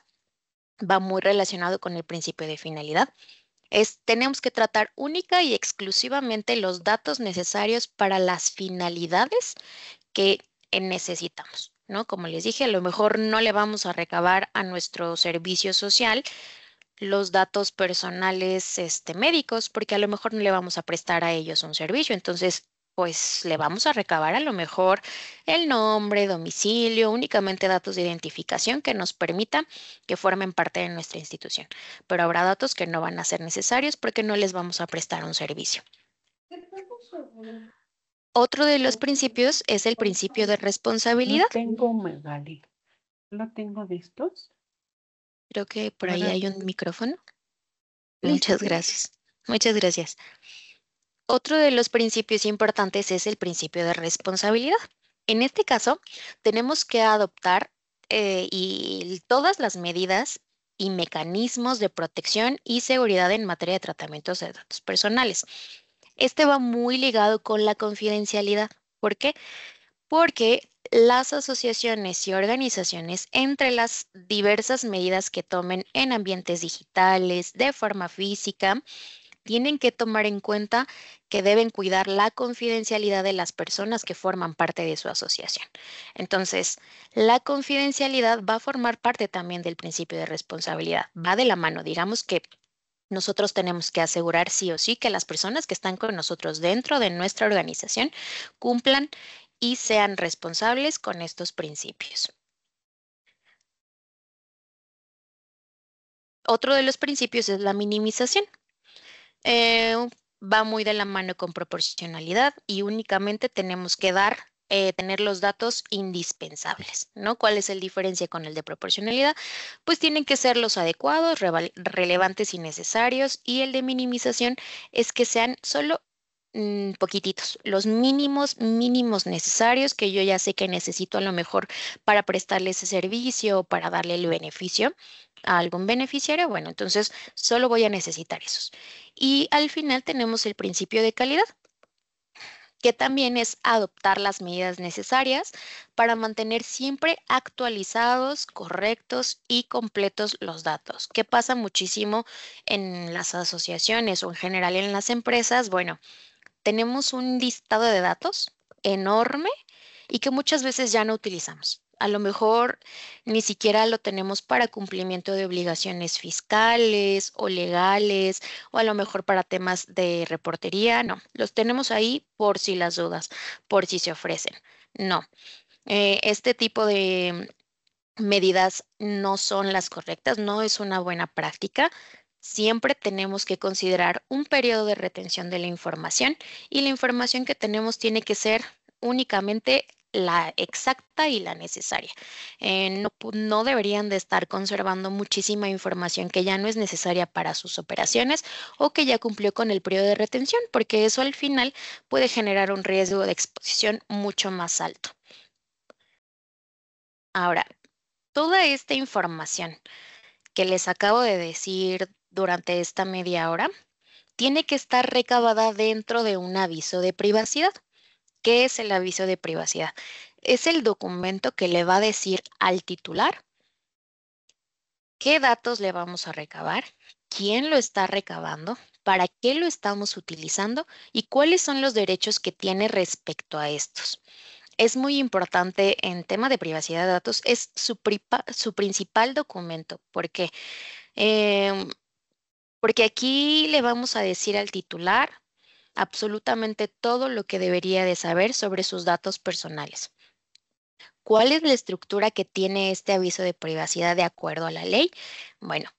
Va muy relacionado con el principio de finalidad. Tenemos que tratar única y exclusivamente los datos necesarios para las finalidades que necesitamos, ¿no? Como les dije, a lo mejor no le vamos a recabar a nuestro servicio social los datos personales médicos, porque a lo mejor no le vamos a prestar a ellos un servicio. Entonces, pues le vamos a recabar a lo mejor el nombre, domicilio, únicamente datos de identificación que nos permita que formen parte de nuestra institución. Pero habrá datos que no van a ser necesarios porque no les vamos a prestar un servicio. Otro de los principios es el principio de responsabilidad. No tengo, Magali. ¿No tengo de estos? Creo que por ahí Ahora hay sí. un micrófono. Listo. Muchas gracias. Muchas gracias. Otro de los principios importantes es el principio de responsabilidad. En este caso, tenemos que adoptar todas las medidas y mecanismos de protección y seguridad en materia de tratamientos de datos personales. Este va muy ligado con la confidencialidad. ¿Por qué? Porque las asociaciones y organizaciones, entre las diversas medidas que tomen en ambientes digitales, de forma física, tienen que tomar en cuenta que deben cuidar la confidencialidad de las personas que forman parte de su asociación. Entonces, la confidencialidad va a formar parte también del principio de responsabilidad. Va de la mano. Digamos que nosotros tenemos que asegurar sí o sí que las personas que están con nosotros dentro de nuestra organización cumplan y sean responsables con estos principios. Otro de los principios es la minimización. Va muy de la mano con proporcionalidad y únicamente tenemos que tener los datos indispensables, ¿no? ¿Cuál es el diferencia con el de proporcionalidad? Pues tienen que ser los adecuados, relevantes y necesarios, y el de minimización es que sean solo poquititos, los mínimos necesarios que yo ya sé que necesito a lo mejor para prestarle ese servicio o para darle el beneficio a algún beneficiario. Bueno, entonces solo voy a necesitar esos. Y al final tenemos el principio de calidad, que también es adoptar las medidas necesarias para mantener siempre actualizados, correctos y completos los datos. ¿Qué pasa muchísimo en las asociaciones o en general en las empresas? Bueno, tenemos un listado de datos enorme y que muchas veces ya no utilizamos. A lo mejor ni siquiera lo tenemos para cumplimiento de obligaciones fiscales o legales, o a lo mejor para temas de reportería. No, los tenemos ahí por si las dudas, por si se ofrecen. No, este tipo de medidas no son las correctas, no es una buena práctica. Siempre tenemos que considerar un periodo de retención de la información, y la información que tenemos tiene que ser únicamente la exacta y la necesaria. No deberían de estar conservando muchísima información que ya no es necesaria para sus operaciones o que ya cumplió con el periodo de retención, porque eso al final puede generar un riesgo de exposición mucho más alto. Ahora, toda esta información que les acabo de decir durante esta media hora tiene que estar recabada dentro de un aviso de privacidad. ¿Qué es el aviso de privacidad? Es el documento que le va a decir al titular qué datos le vamos a recabar, quién lo está recabando, para qué lo estamos utilizando y cuáles son los derechos que tiene respecto a estos. Es muy importante en tema de privacidad de datos, es su principal documento. ¿Por qué? Porque aquí le vamos a decir al titular absolutamente todo lo que debería de saber sobre sus datos personales. ¿Cuál es la estructura que tiene este aviso de privacidad de acuerdo a la ley? Bueno,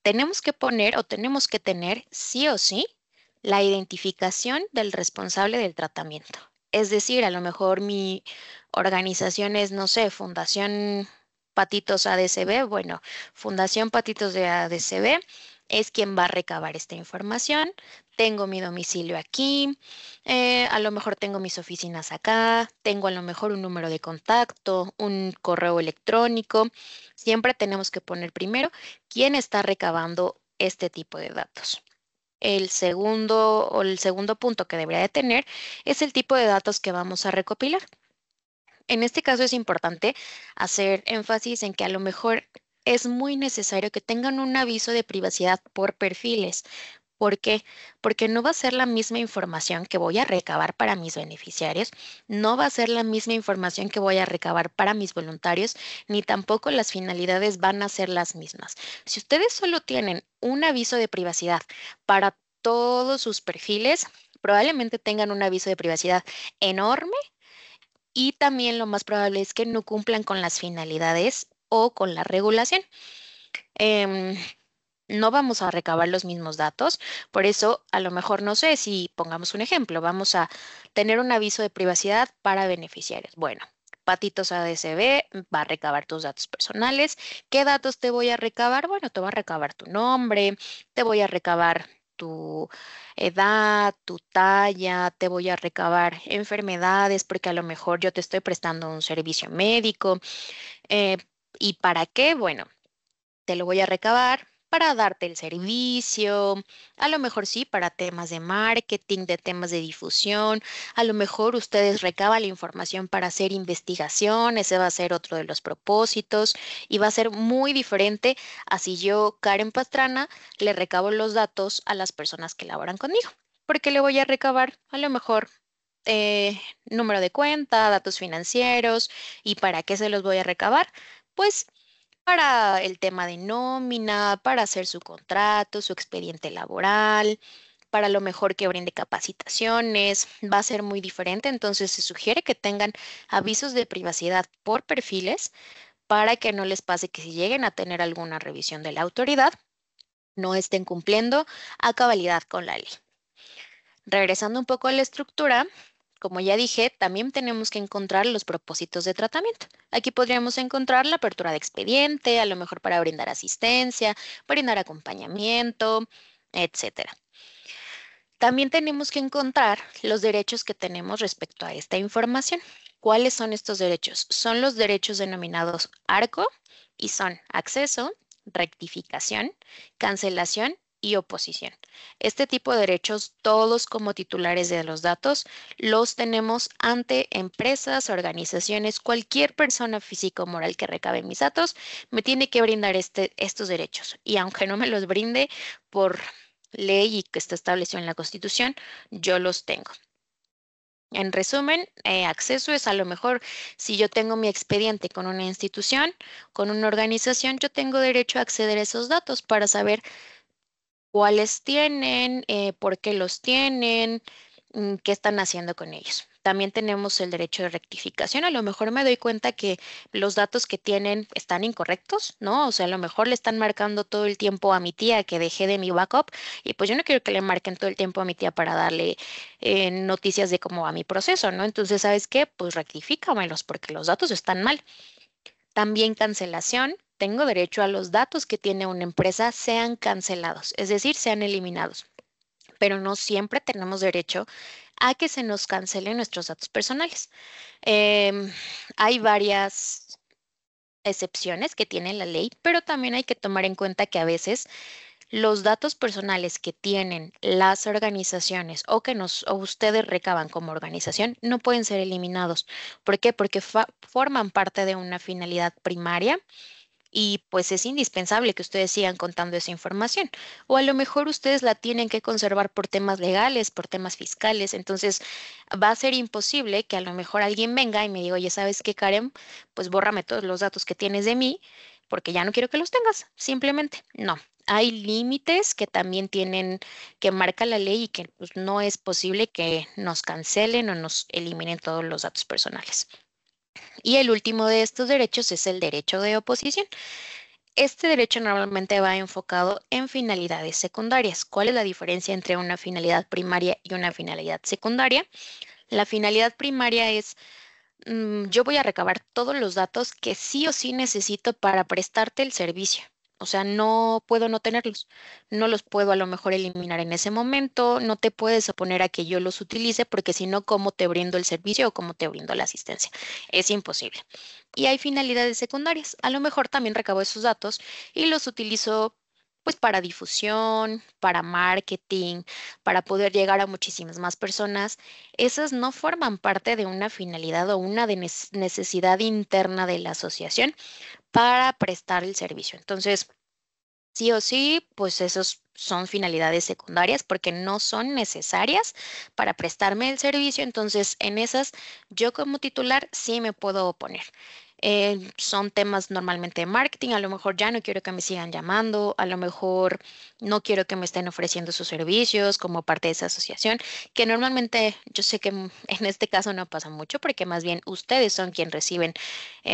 tenemos que poner o tenemos que tener sí o sí la identificación del responsable del tratamiento. Es decir, a lo mejor mi organización es, no sé, Fundación Patitos ADCB. Bueno, Fundación Patitos de ADCB es quien va a recabar esta información. Tengo mi domicilio aquí, a lo mejor tengo mis oficinas acá, tengo a lo mejor un número de contacto, un correo electrónico. Siempre tenemos que poner primero quién está recabando este tipo de datos. El segundo punto que debería de tener es el tipo de datos que vamos a recopilar. En este caso es importante hacer énfasis en que a lo mejor es muy necesario que tengan un aviso de privacidad por perfiles. ¿Por qué? Porque no va a ser la misma información que voy a recabar para mis beneficiarios, no va a ser la misma información que voy a recabar para mis voluntarios, ni tampoco las finalidades van a ser las mismas. Si ustedes solo tienen un aviso de privacidad para todos sus perfiles, probablemente tengan un aviso de privacidad enorme y también lo más probable es que no cumplan con las finalidades o con la regulación. Em, no vamos a recabar los mismos datos, por eso a lo mejor no sé si pongamos un ejemplo, vamos a tener un aviso de privacidad para beneficiarios. Bueno, Patitos ADSB va a recabar tus datos personales. ¿Qué datos te voy a recabar? Bueno, te voy a recabar tu nombre, te voy a recabar tu edad, tu talla, te voy a recabar enfermedades, porque a lo mejor yo te estoy prestando un servicio médico. Eh, ¿Y para qué? Bueno, te lo voy a recabar para darte el servicio, a lo mejor sí, para temas de marketing, de temas de difusión, a lo mejor ustedes recaban la información para hacer investigación, ese va a ser otro de los propósitos y va a ser muy diferente a si yo, Karen Pastrana, le recabo los datos a las personas que laboran conmigo, porque le voy a recabar a lo mejor número de cuenta, datos financieros y para qué se los voy a recabar. Pues para el tema de nómina, para hacer su contrato, su expediente laboral, para lo mejor que brinde capacitaciones, va a ser muy diferente. Entonces se sugiere que tengan avisos de privacidad por perfiles para que no les pase que si lleguen a tener alguna revisión de la autoridad, no estén cumpliendo a cabalidad con la ley. Regresando un poco a la estructura, como ya dije, también tenemos que encontrar los propósitos de tratamiento. Aquí podríamos encontrar la apertura de expediente, a lo mejor para brindar asistencia, brindar acompañamiento, etcétera. También tenemos que encontrar los derechos que tenemos respecto a esta información. ¿Cuáles son estos derechos? Son los derechos denominados ARCO y son acceso, rectificación, cancelación y oposición. Este tipo de derechos, todos como titulares de los datos, los tenemos ante empresas, organizaciones, cualquier persona física o moral que recabe mis datos, me tiene que brindar estos derechos. Y aunque no me los brinde por ley y que está establecido en la Constitución, yo los tengo. En resumen, acceso es a lo mejor si yo tengo mi expediente con una institución, con una organización, yo tengo derecho a acceder a esos datos para saber cuáles tienen, por qué los tienen, qué están haciendo con ellos. También tenemos el derecho de rectificación. A lo mejor me doy cuenta que los datos que tienen están incorrectos, ¿no? O sea, a lo mejor le están marcando todo el tiempo a mi tía que dejé de mi backup y pues yo no quiero que le marquen todo el tiempo a mi tía para darle noticias de cómo va mi proceso, ¿no? Entonces, ¿sabes qué? Pues rectifícamelos porque los datos están mal. También cancelación. Tengo derecho a los datos que tiene una empresa sean cancelados, es decir, sean eliminados. Pero no siempre tenemos derecho a que se nos cancelen nuestros datos personales. Em, Hay varias excepciones que tiene la ley, pero también hay que tomar en cuenta que a veces los datos personales que tienen las organizaciones o ustedes recaban como organización no pueden ser eliminados. ¿Por qué? Porque forman parte de una finalidad primaria y pues es indispensable que ustedes sigan contando esa información. O a lo mejor ustedes la tienen que conservar por temas legales, por temas fiscales. Entonces va a ser imposible que a lo mejor alguien venga y me diga, oye, ¿sabes qué, Karen? Pues bórrame todos los datos que tienes de mí porque ya no quiero que los tengas. Simplemente no. Hay límites que también tienen, que marca la ley y que pues, no es posible que nos cancelen o nos eliminen todos los datos personales. Y el último de estos derechos es el derecho de oposición. Este derecho normalmente va enfocado en finalidades secundarias. ¿Cuál es la diferencia entre una finalidad primaria y una finalidad secundaria? La finalidad primaria es, yo voy a recabar todos los datos que sí o sí necesito para prestarte el servicio. O sea, no puedo no tenerlos. No los puedo a lo mejor eliminar en ese momento. No te puedes oponer a que yo los utilice porque si no, ¿cómo te brindo el servicio o cómo te brindo la asistencia? Es imposible. Y hay finalidades secundarias. A lo mejor también recabo esos datos y los utilizo pues para difusión, para marketing, para poder llegar a muchísimas más personas. Esas no forman parte de una finalidad o una necesidad interna de la asociación para prestar el servicio. Entonces, Sí o sí, pues esos son finalidades secundarias porque no son necesarias para prestarme el servicio. Entonces, en esas, yo como titular sí me puedo oponer. Son temas normalmente de marketing, a lo mejor ya no quiero que me sigan llamando, a lo mejor no quiero que me estén ofreciendo sus servicios como parte de esa asociación, que normalmente yo sé que en este caso no pasa mucho porque más bien ustedes son quienes reciben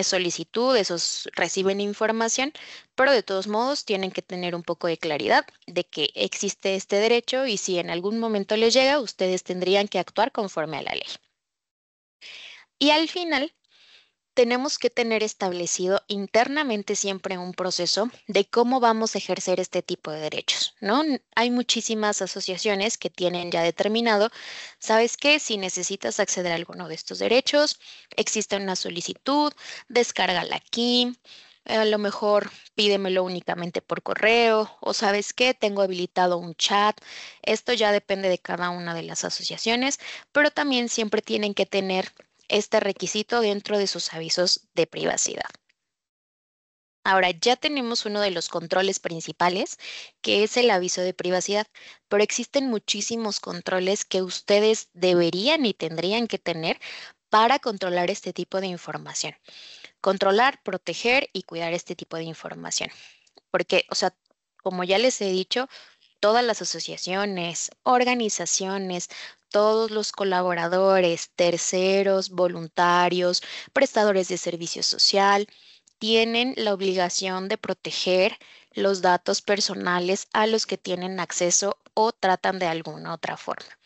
solicitudes o reciben información, pero de todos modos tienen que tener un poco de claridad de que existe este derecho y si en algún momento les llega, ustedes tendrían que actuar conforme a la ley. Y al final, tenemos que tener establecido internamente siempre un proceso de cómo vamos a ejercer este tipo de derechos, ¿no? Hay muchísimas asociaciones que tienen ya determinado, ¿sabes qué? Si necesitas acceder a alguno de estos derechos, existe una solicitud, descárgala aquí. A lo mejor pídemelo únicamente por correo o sabes qué, tengo habilitado un chat. Esto ya depende de cada una de las asociaciones, pero también siempre tienen que tener este requisito dentro de sus avisos de privacidad. Ahora ya tenemos uno de los controles principales, que es el aviso de privacidad, pero existen muchísimos controles que ustedes deberían y tendrían que tener para controlar este tipo de información. Controlar, proteger y cuidar este tipo de información. Porque, o sea, como ya les he dicho, todas las asociaciones, organizaciones, todos los colaboradores, terceros, voluntarios, prestadores de servicio social, tienen la obligación de proteger los datos personales a los que tienen acceso o tratan de alguna otra forma.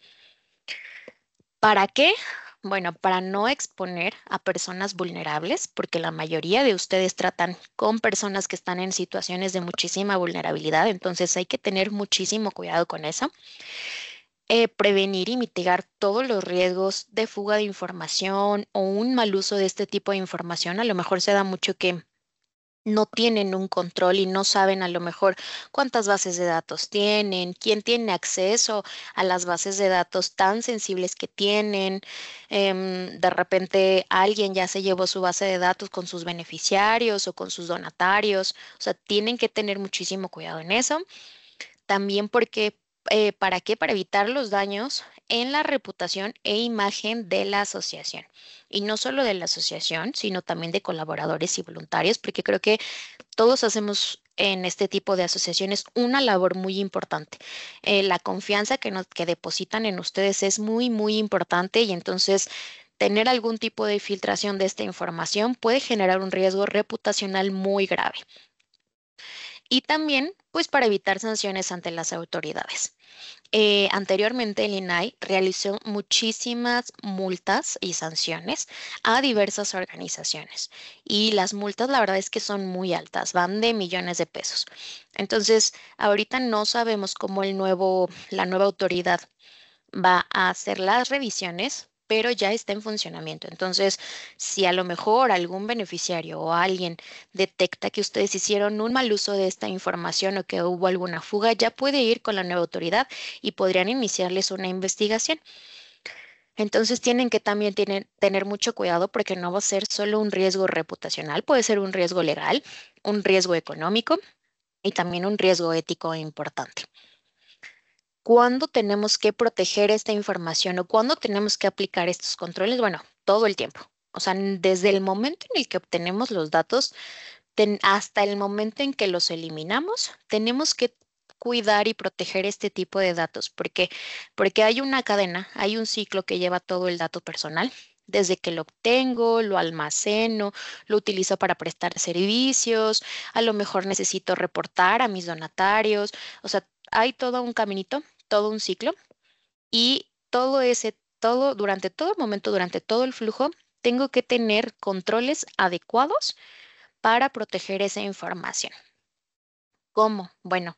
¿Para qué? Bueno, para no exponer a personas vulnerables, porque la mayoría de ustedes tratan con personas que están en situaciones de muchísima vulnerabilidad, entonces hay que tener muchísimo cuidado con eso. Prevenir y mitigar todos los riesgos de fuga de información o un mal uso de este tipo de información. A lo mejor se da mucho que no tienen un control y no saben a lo mejor cuántas bases de datos tienen, quién tiene acceso a las bases de datos tan sensibles que tienen. De repente alguien ya se llevó su base de datos con sus beneficiarios o con sus donatarios. O sea, tienen que tener muchísimo cuidado en eso. También porque, ¿para qué? Para evitar los daños en la reputación e imagen de la asociación. Y no solo de la asociación, sino también de colaboradores y voluntarios, porque creo que todos hacemos en este tipo de asociaciones una labor muy importante. La confianza que depositan en ustedes es muy, muy importante y entonces tener algún tipo de filtración de esta información puede generar un riesgo reputacional muy grave. Y también, pues, para evitar sanciones ante las autoridades. Anteriormente, el INAI realizó muchísimas multas y sanciones a diversas organizaciones y las multas, la verdad es que son muy altas, van de millones de pesos. Entonces, ahorita no sabemos cómo la nueva autoridad va a hacer las revisiones, pero ya está en funcionamiento. Entonces, si a lo mejor algún beneficiario o alguien detecta que ustedes hicieron un mal uso de esta información o que hubo alguna fuga, ya puede ir con la nueva autoridad y podrían iniciarles una investigación. Entonces, tienen que también tener mucho cuidado porque no va a ser solo un riesgo reputacional, puede ser un riesgo legal, un riesgo económico y también un riesgo ético importante. ¿Cuándo tenemos que proteger esta información o cuándo tenemos que aplicar estos controles? Bueno, todo el tiempo. O sea, desde el momento en el que obtenemos los datos hasta el momento en que los eliminamos, tenemos que cuidar y proteger este tipo de datos. ¿Por qué? Porque hay una cadena, hay un ciclo que lleva todo el dato personal. Desde que lo obtengo, lo almaceno, lo utilizo para prestar servicios, a lo mejor necesito reportar a mis donatarios. O sea, hay todo un caminito, todo un ciclo y durante todo el momento, durante todo el flujo, tengo que tener controles adecuados para proteger esa información. ¿Cómo? Bueno,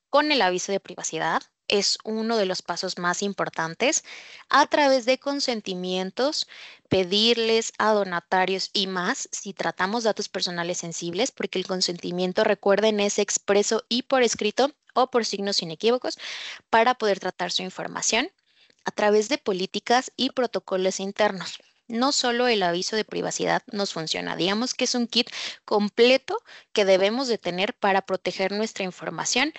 con el aviso de privacidad es uno de los pasos más importantes a través de consentimientos, pedirles a donatarios y más si tratamos datos personales sensibles, porque el consentimiento, recuerden, es expreso y por escrito o por signos inequívocos para poder tratar su información a través de políticas y protocolos internos. No solo el aviso de privacidad nos funciona, digamos que es un kit completo que debemos de tener para proteger nuestra información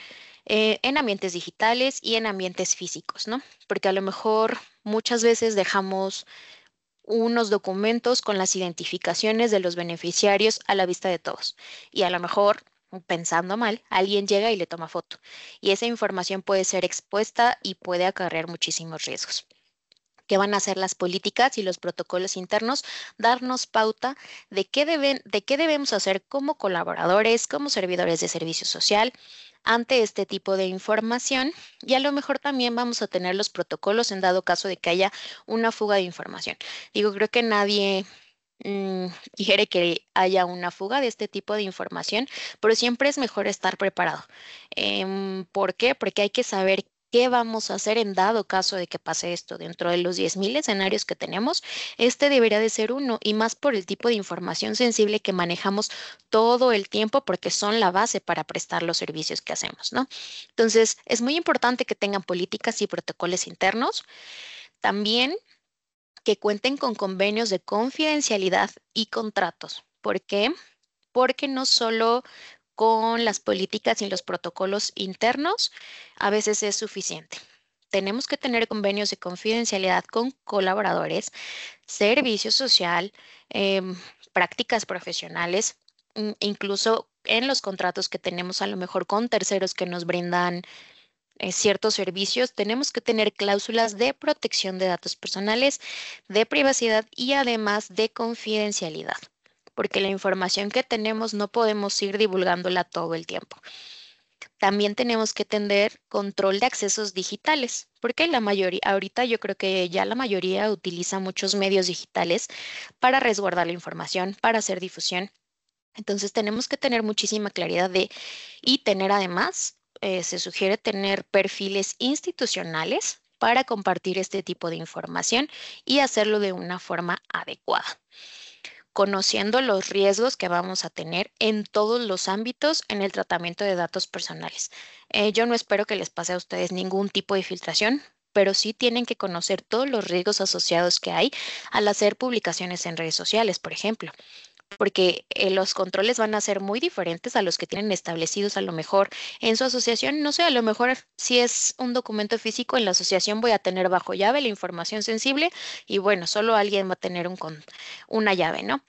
en ambientes digitales y en ambientes físicos, ¿no? Porque a lo mejor muchas veces dejamos unos documentos con las identificaciones de los beneficiarios a la vista de todos. Y a lo mejor, pensando mal, alguien llega y le toma foto. Y esa información puede ser expuesta y puede acarrear muchísimos riesgos. ¿Qué van a hacer las políticas y los protocolos internos? Darnos pauta de qué debemos hacer como colaboradores, como servidores de servicio social ante este tipo de información, y a lo mejor también vamos a tener los protocolos en dado caso de que haya una fuga de información. Digo, creo que nadie quiere que haya una fuga de este tipo de información, pero siempre es mejor estar preparado. ¿Por qué? Porque hay que saber qué vamos a hacer en dado caso de que pase esto. Dentro de los 10.000 escenarios que tenemos, este debería de ser uno, y más por el tipo de información sensible que manejamos todo el tiempo, porque son la base para prestar los servicios que hacemos, ¿no? Entonces, es muy importante que tengan políticas y protocolos internos. También que cuenten con convenios de confidencialidad y contratos. ¿Por qué? Porque no solo con las políticas y los protocolos internos a veces es suficiente. Tenemos que tener convenios de confidencialidad con colaboradores, servicio social, prácticas profesionales, incluso en los contratos que tenemos a lo mejor con terceros que nos brindan ciertos servicios, tenemos que tener cláusulas de protección de datos personales, de privacidad y además de confidencialidad, porque la información que tenemos no podemos ir divulgándola todo el tiempo. También tenemos que tener control de accesos digitales, porque la mayoría, ahorita yo creo que ya la mayoría utiliza muchos medios digitales para resguardar la información, para hacer difusión. Entonces tenemos que tener muchísima claridad y tener además, se sugiere tener perfiles institucionales para compartir este tipo de información y hacerlo de una forma adecuada, conociendo los riesgos que vamos a tener en todos los ámbitos en el tratamiento de datos personales. Yo no espero que les pase a ustedes ningún tipo de filtración, pero sí tienen que conocer todos los riesgos asociados que hay al hacer publicaciones en redes sociales, por ejemplo, porque los controles van a ser muy diferentes a los que tienen establecidos a lo mejor en su asociación. No sé, a lo mejor si es un documento físico en la asociación voy a tener bajo llave la información sensible y bueno, solo alguien va a tener una llave, ¿no?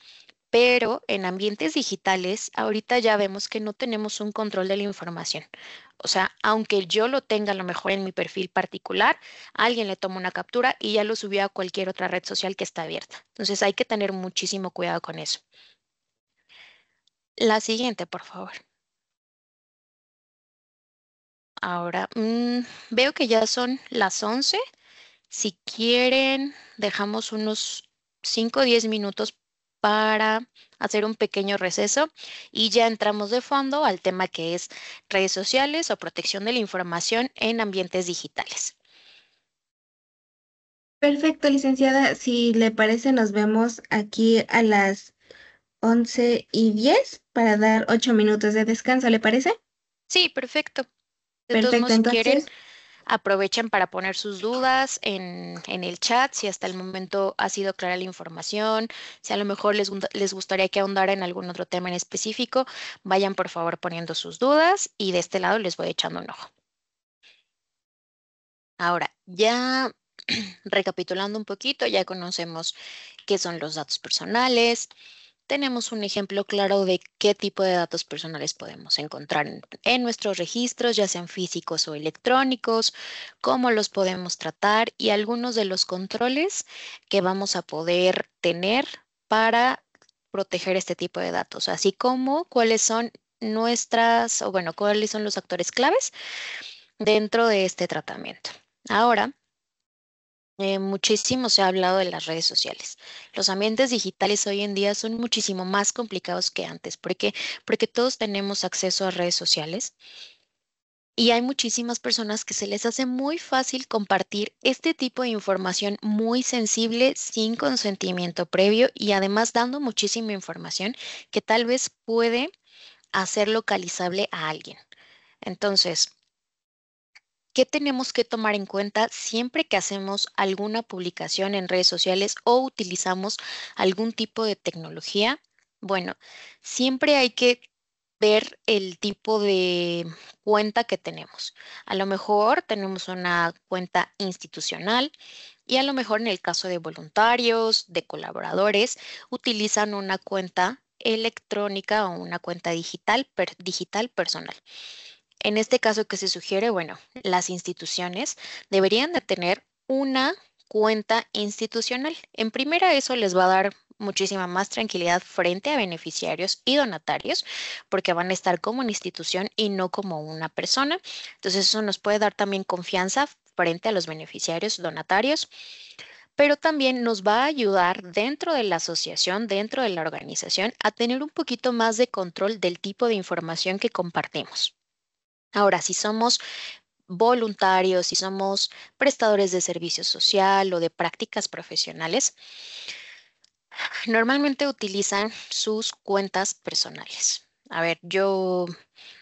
Pero en ambientes digitales, ahorita ya vemos que no tenemos un control de la información. O sea, aunque yo lo tenga a lo mejor en mi perfil particular, alguien le toma una captura y ya lo subió a cualquier otra red social que está abierta. Entonces hay que tener muchísimo cuidado con eso. La siguiente, por favor. Ahora, veo que ya son las 11. Si quieren, dejamos unos 5 o 10 minutos para hacer un pequeño receso y ya entramos de fondo al tema que es redes sociales o protección de la información en ambientes digitales. Perfecto, licenciada. Si le parece, nos vemos aquí a las 11:10 para dar 8 minutos de descanso, ¿le parece? Sí, perfecto. De todos Perfecto, modos, si quieren, entonces, aprovechen para poner sus dudas en el chat, si hasta el momento ha sido clara la información, si a lo mejor les gustaría que ahondara en algún otro tema en específico, vayan por favor poniendo sus dudas y de este lado les voy echando un ojo. Ahora, ya recapitulando un poquito, ya conocemos qué son los datos personales. Tenemos un ejemplo claro de qué tipo de datos personales podemos encontrar en nuestros registros, ya sean físicos o electrónicos, cómo los podemos tratar y algunos de los controles que vamos a poder tener para proteger este tipo de datos, así como cuáles son cuáles son los actores claves dentro de este tratamiento. Ahora, muchísimo se ha hablado de las redes sociales. Los ambientes digitales hoy en día son muchísimo más complicados que antes. ¿Por qué? Porque todos tenemos acceso a redes sociales y hay muchísimas personas que se les hace muy fácil compartir este tipo de información muy sensible sin consentimiento previo y además dando muchísima información que tal vez puede hacer localizable a alguien. Entonces, ¿Qué tenemos que tomar en cuenta siempre que hacemos alguna publicación en redes sociales o utilizamos algún tipo de tecnología? Bueno, siempre hay que ver el tipo de cuenta que tenemos. A lo mejor tenemos una cuenta institucional y a lo mejor en el caso de voluntarios, de colaboradores, utilizan una cuenta electrónica o una cuenta digital personal. En este caso que se sugiere, bueno, las instituciones deberían de tener una cuenta institucional. En primera, eso les va a dar muchísima más tranquilidad frente a beneficiarios y donatarios, porque van a estar como una institución y no como una persona. Entonces, eso nos puede dar también confianza frente a los beneficiarios, donatarios, pero también nos va a ayudar dentro de la asociación, dentro de la organización, a tener un poquito más de control del tipo de información que compartimos. Ahora, si somos voluntarios, si somos prestadores de servicio social o de prácticas profesionales, normalmente utilizan sus cuentas personales. A ver, yo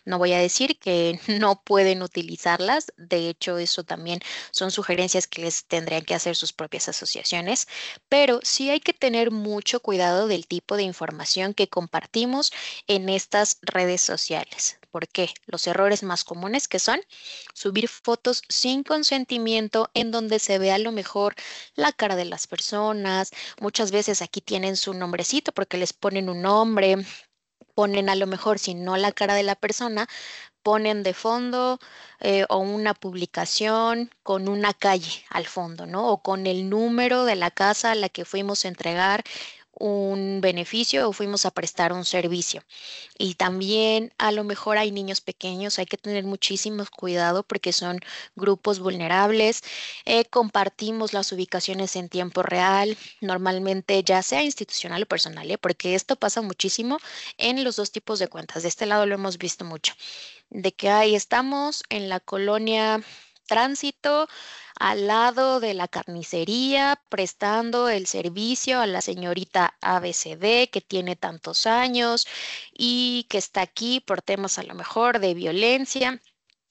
no voy a decir que no pueden utilizarlas. De hecho, eso también son sugerencias que les tendrían que hacer sus propias asociaciones, pero sí hay que tener mucho cuidado del tipo de información que compartimos en estas redes sociales. ¿Por qué? Los errores más comunes que son subir fotos sin consentimiento en donde se ve a lo mejor la cara de las personas. Muchas veces aquí tienen su nombrecito porque les ponen un nombre, ponen a lo mejor, si no la cara de la persona, ponen de fondo o una publicación con una calle al fondo, ¿no? O con el número de la casa a la que fuimos a entregar un beneficio o fuimos a prestar un servicio. Y también a lo mejor hay niños pequeños, hay que tener muchísimo cuidado porque son grupos vulnerables. Compartimos las ubicaciones en tiempo real, normalmente ya sea institucional o personal, porque esto pasa muchísimo en los dos tipos de cuentas. De este lado lo hemos visto mucho, de que ahí estamos en la colonia Tránsito, al lado de la carnicería, prestando el servicio a la señorita ABCD que tiene tantos años y que está aquí por temas a lo mejor de violencia.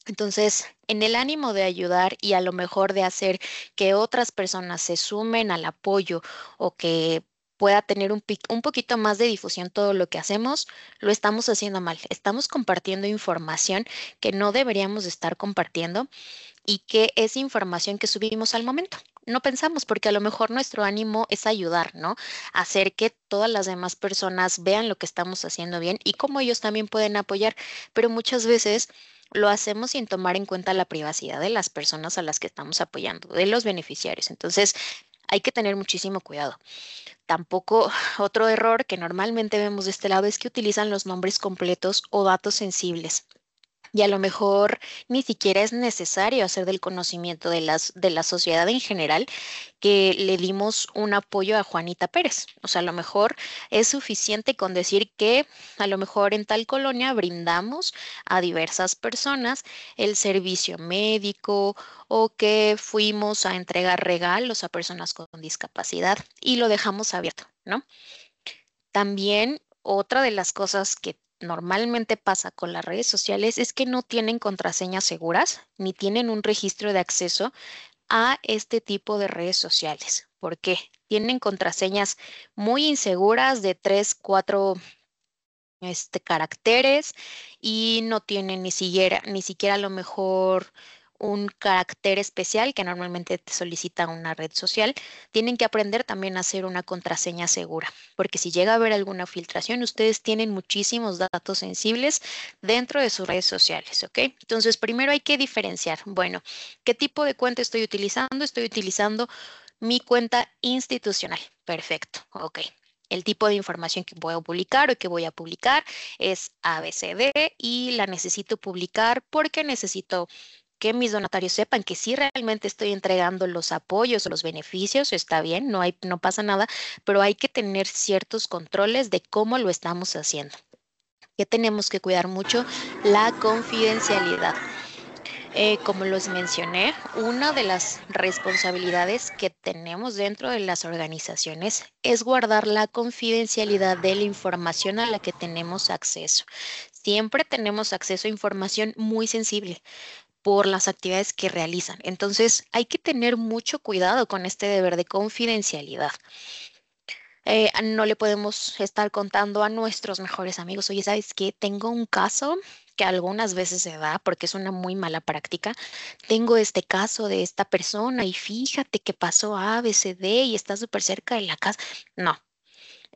Entonces, en el ánimo de ayudar y a lo mejor de hacer que otras personas se sumen al apoyo o que pueda tener un poquito más de difusión todo lo que hacemos, lo estamos haciendo mal. Estamos compartiendo información que no deberíamos de estar compartiendo y que es información que subimos al momento. No pensamos porque a lo mejor nuestro ánimo es ayudar, ¿no? Hacer que todas las demás personas vean lo que estamos haciendo bien y cómo ellos también pueden apoyar, pero muchas veces lo hacemos sin tomar en cuenta la privacidad de las personas a las que estamos apoyando, de los beneficiarios. Entonces, hay que tener muchísimo cuidado. Tampoco otro error que normalmente vemos de este lado es que utilizan los nombres completos o datos sensibles. Y a lo mejor ni siquiera es necesario hacer del conocimiento de la sociedad en general que le dimos un apoyo a Juanita Pérez. O sea, a lo mejor es suficiente con decir que a lo mejor en tal colonia brindamos a diversas personas el servicio médico o que fuimos a entregar regalos a personas con discapacidad y lo dejamos abierto, ¿no? También otra de las cosas que normalmente pasa con las redes sociales es que no tienen contraseñas seguras ni tienen un registro de acceso a este tipo de redes sociales. ¿Por qué? Tienen contraseñas muy inseguras de 3, 4 caracteres y no tienen ni siquiera a lo mejor un carácter especial que normalmente te solicita una red social. Tienen que aprender también a hacer una contraseña segura, porque si llega a haber alguna filtración, ustedes tienen muchísimos datos sensibles dentro de sus redes sociales, ¿ok? Entonces, primero hay que diferenciar, bueno, ¿qué tipo de cuenta estoy utilizando? Estoy utilizando mi cuenta institucional. Perfecto, ok. El tipo de información que voy a publicar o que voy a publicar es ABCD y la necesito publicar porque necesito que mis donatarios sepan que sí realmente estoy entregando los apoyos o los beneficios, está bien, no pasa nada, pero hay que tener ciertos controles de cómo lo estamos haciendo. Que tenemos que cuidar mucho la confidencialidad. Como los mencioné, una de las responsabilidades que tenemos dentro de las organizaciones es guardar la confidencialidad de la información a la que tenemos acceso. Siempre tenemos acceso a información muy sensible. por las actividades que realizan. Entonces, hay que tener mucho cuidado con este deber de confidencialidad. No le podemos estar contando a nuestros mejores amigos, oye, ¿sabes qué? Tengo un caso que algunas veces se da porque es una muy mala práctica. Tengo este caso de esta persona y fíjate que pasó A, B, C, D y está súper cerca de la casa. No,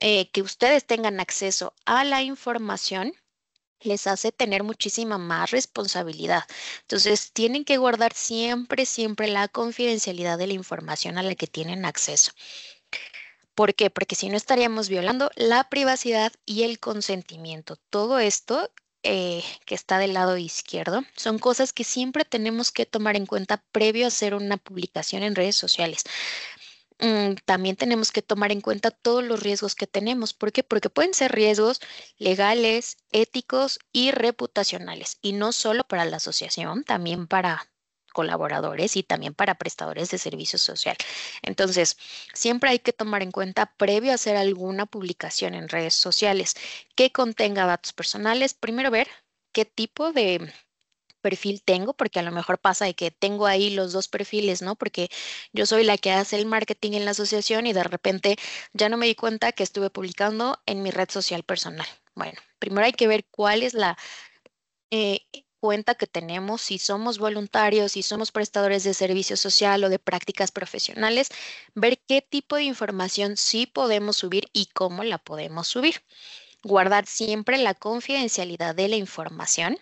que ustedes tengan acceso a la información les hace tener muchísima más responsabilidad. Entonces, tienen que guardar siempre, siempre la confidencialidad de la información a la que tienen acceso. ¿Por qué? Porque si no estaríamos violando la privacidad y el consentimiento. Todo esto que está del lado izquierdo son cosas que siempre tenemos que tomar en cuenta previo a hacer una publicación en redes sociales. También tenemos que tomar en cuenta todos los riesgos que tenemos. ¿Por qué? Porque pueden ser riesgos legales, éticos y reputacionales. Y no solo para la asociación, también para colaboradores y también para prestadores de servicio social. Entonces, siempre hay que tomar en cuenta previo a hacer alguna publicación en redes sociales que contenga datos personales. Primero ver qué tipo de perfil tengo, porque a lo mejor pasa de que tengo ahí los dos perfiles, ¿no? Porque yo soy la que hace el marketing en la asociación y de repente ya no me di cuenta que estuve publicando en mi red social personal. Bueno, primero hay que ver cuál es la eh, cuenta que tenemos, si somos voluntarios, si somos prestadores de servicio social o de prácticas profesionales, ver qué tipo de información sí podemos subir y cómo la podemos subir. Guardar siempre la confidencialidad de la información,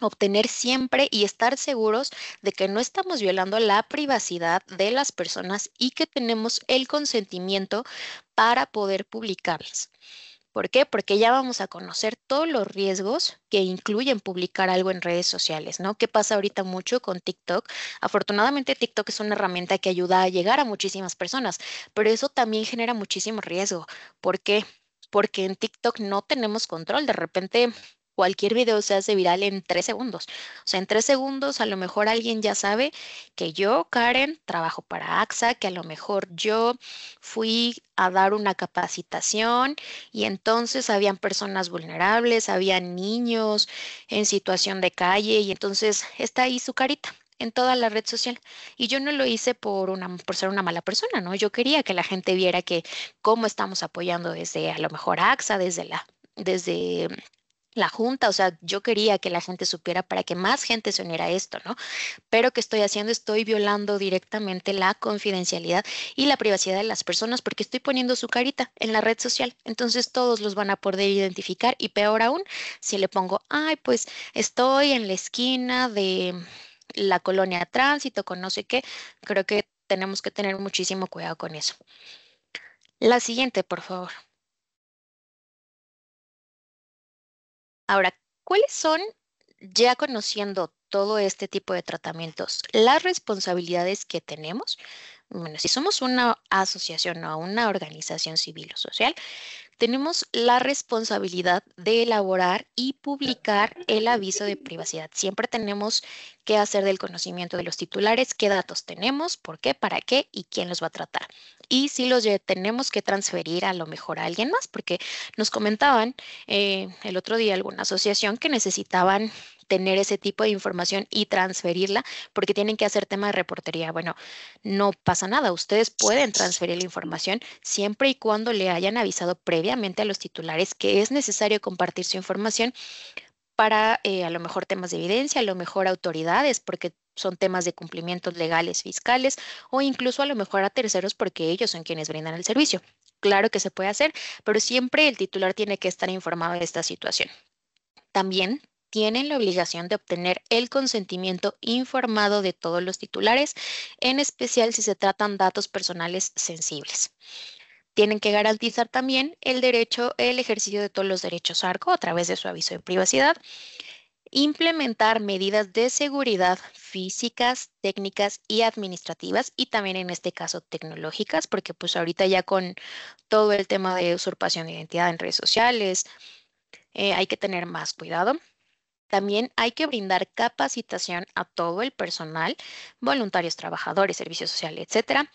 obtener siempre y estar seguros de que no estamos violando la privacidad de las personas y que tenemos el consentimiento para poder publicarlas. ¿Por qué? Porque ya vamos a conocer todos los riesgos que incluyen publicar algo en redes sociales, ¿no? ¿Qué pasa ahorita mucho con TikTok? Afortunadamente, TikTok es una herramienta que ayuda a llegar a muchísimas personas, pero eso también genera muchísimo riesgo. ¿Por qué? Porque en TikTok no tenemos control. De repente, cualquier video se hace viral en 3 segundos. O sea, en 3 segundos a lo mejor alguien ya sabe que yo, Karen, trabajo para AXA, que a lo mejor yo fui a dar una capacitación y entonces habían personas vulnerables, habían niños en situación de calle y entonces está ahí su carita en toda la red social. Y yo no lo hice por ser una mala persona, ¿no? Yo quería que la gente viera que cómo estamos apoyando desde a lo mejor AXA, desde la junta, o sea, yo quería que la gente supiera para que más gente se uniera a esto, ¿no? Pero ¿qué estoy haciendo? Estoy violando directamente la confidencialidad y la privacidad de las personas porque estoy poniendo su carita en la red social. Entonces todos los van a poder identificar y peor aún, si le pongo, ay, pues estoy en la esquina de la colonia Tránsito con no sé qué, creo que tenemos que tener muchísimo cuidado con eso. La siguiente, por favor. Ahora, ¿cuáles son, ya conociendo todo este tipo de tratamientos, las responsabilidades que tenemos? Bueno, si somos una asociación o una organización civil o social, tenemos la responsabilidad de elaborar y publicar el aviso de privacidad. Siempre tenemos que hacer del conocimiento de los titulares qué datos tenemos, por qué, para qué y quién los va a tratar. Y si los tenemos que transferir a lo mejor a alguien más, porque nos comentaban el otro día alguna asociación que necesitaban tener ese tipo de información y transferirla porque tienen que hacer tema de reportería. Bueno, no pasa nada, ustedes pueden transferir la información siempre y cuando le hayan avisado previamente a los titulares que es necesario compartir su información para a lo mejor temas de evidencia, a lo mejor autoridades, porque son temas de cumplimientos legales, fiscales, o incluso a lo mejor a terceros porque ellos son quienes brindan el servicio. Claro que se puede hacer, pero siempre el titular tiene que estar informado de esta situación. También tienen la obligación de obtener el consentimiento informado de todos los titulares, en especial si se tratan datos personales sensibles. Tienen que garantizar también el ejercicio de todos los derechos ARCO a través de su aviso de privacidad, implementar medidas de seguridad físicas, técnicas y administrativas y también en este caso tecnológicas, porque pues ahorita ya con todo el tema de usurpación de identidad en redes sociales, hay que tener más cuidado. También hay que brindar capacitación a todo el personal, voluntarios, trabajadores, servicio social, etcétera,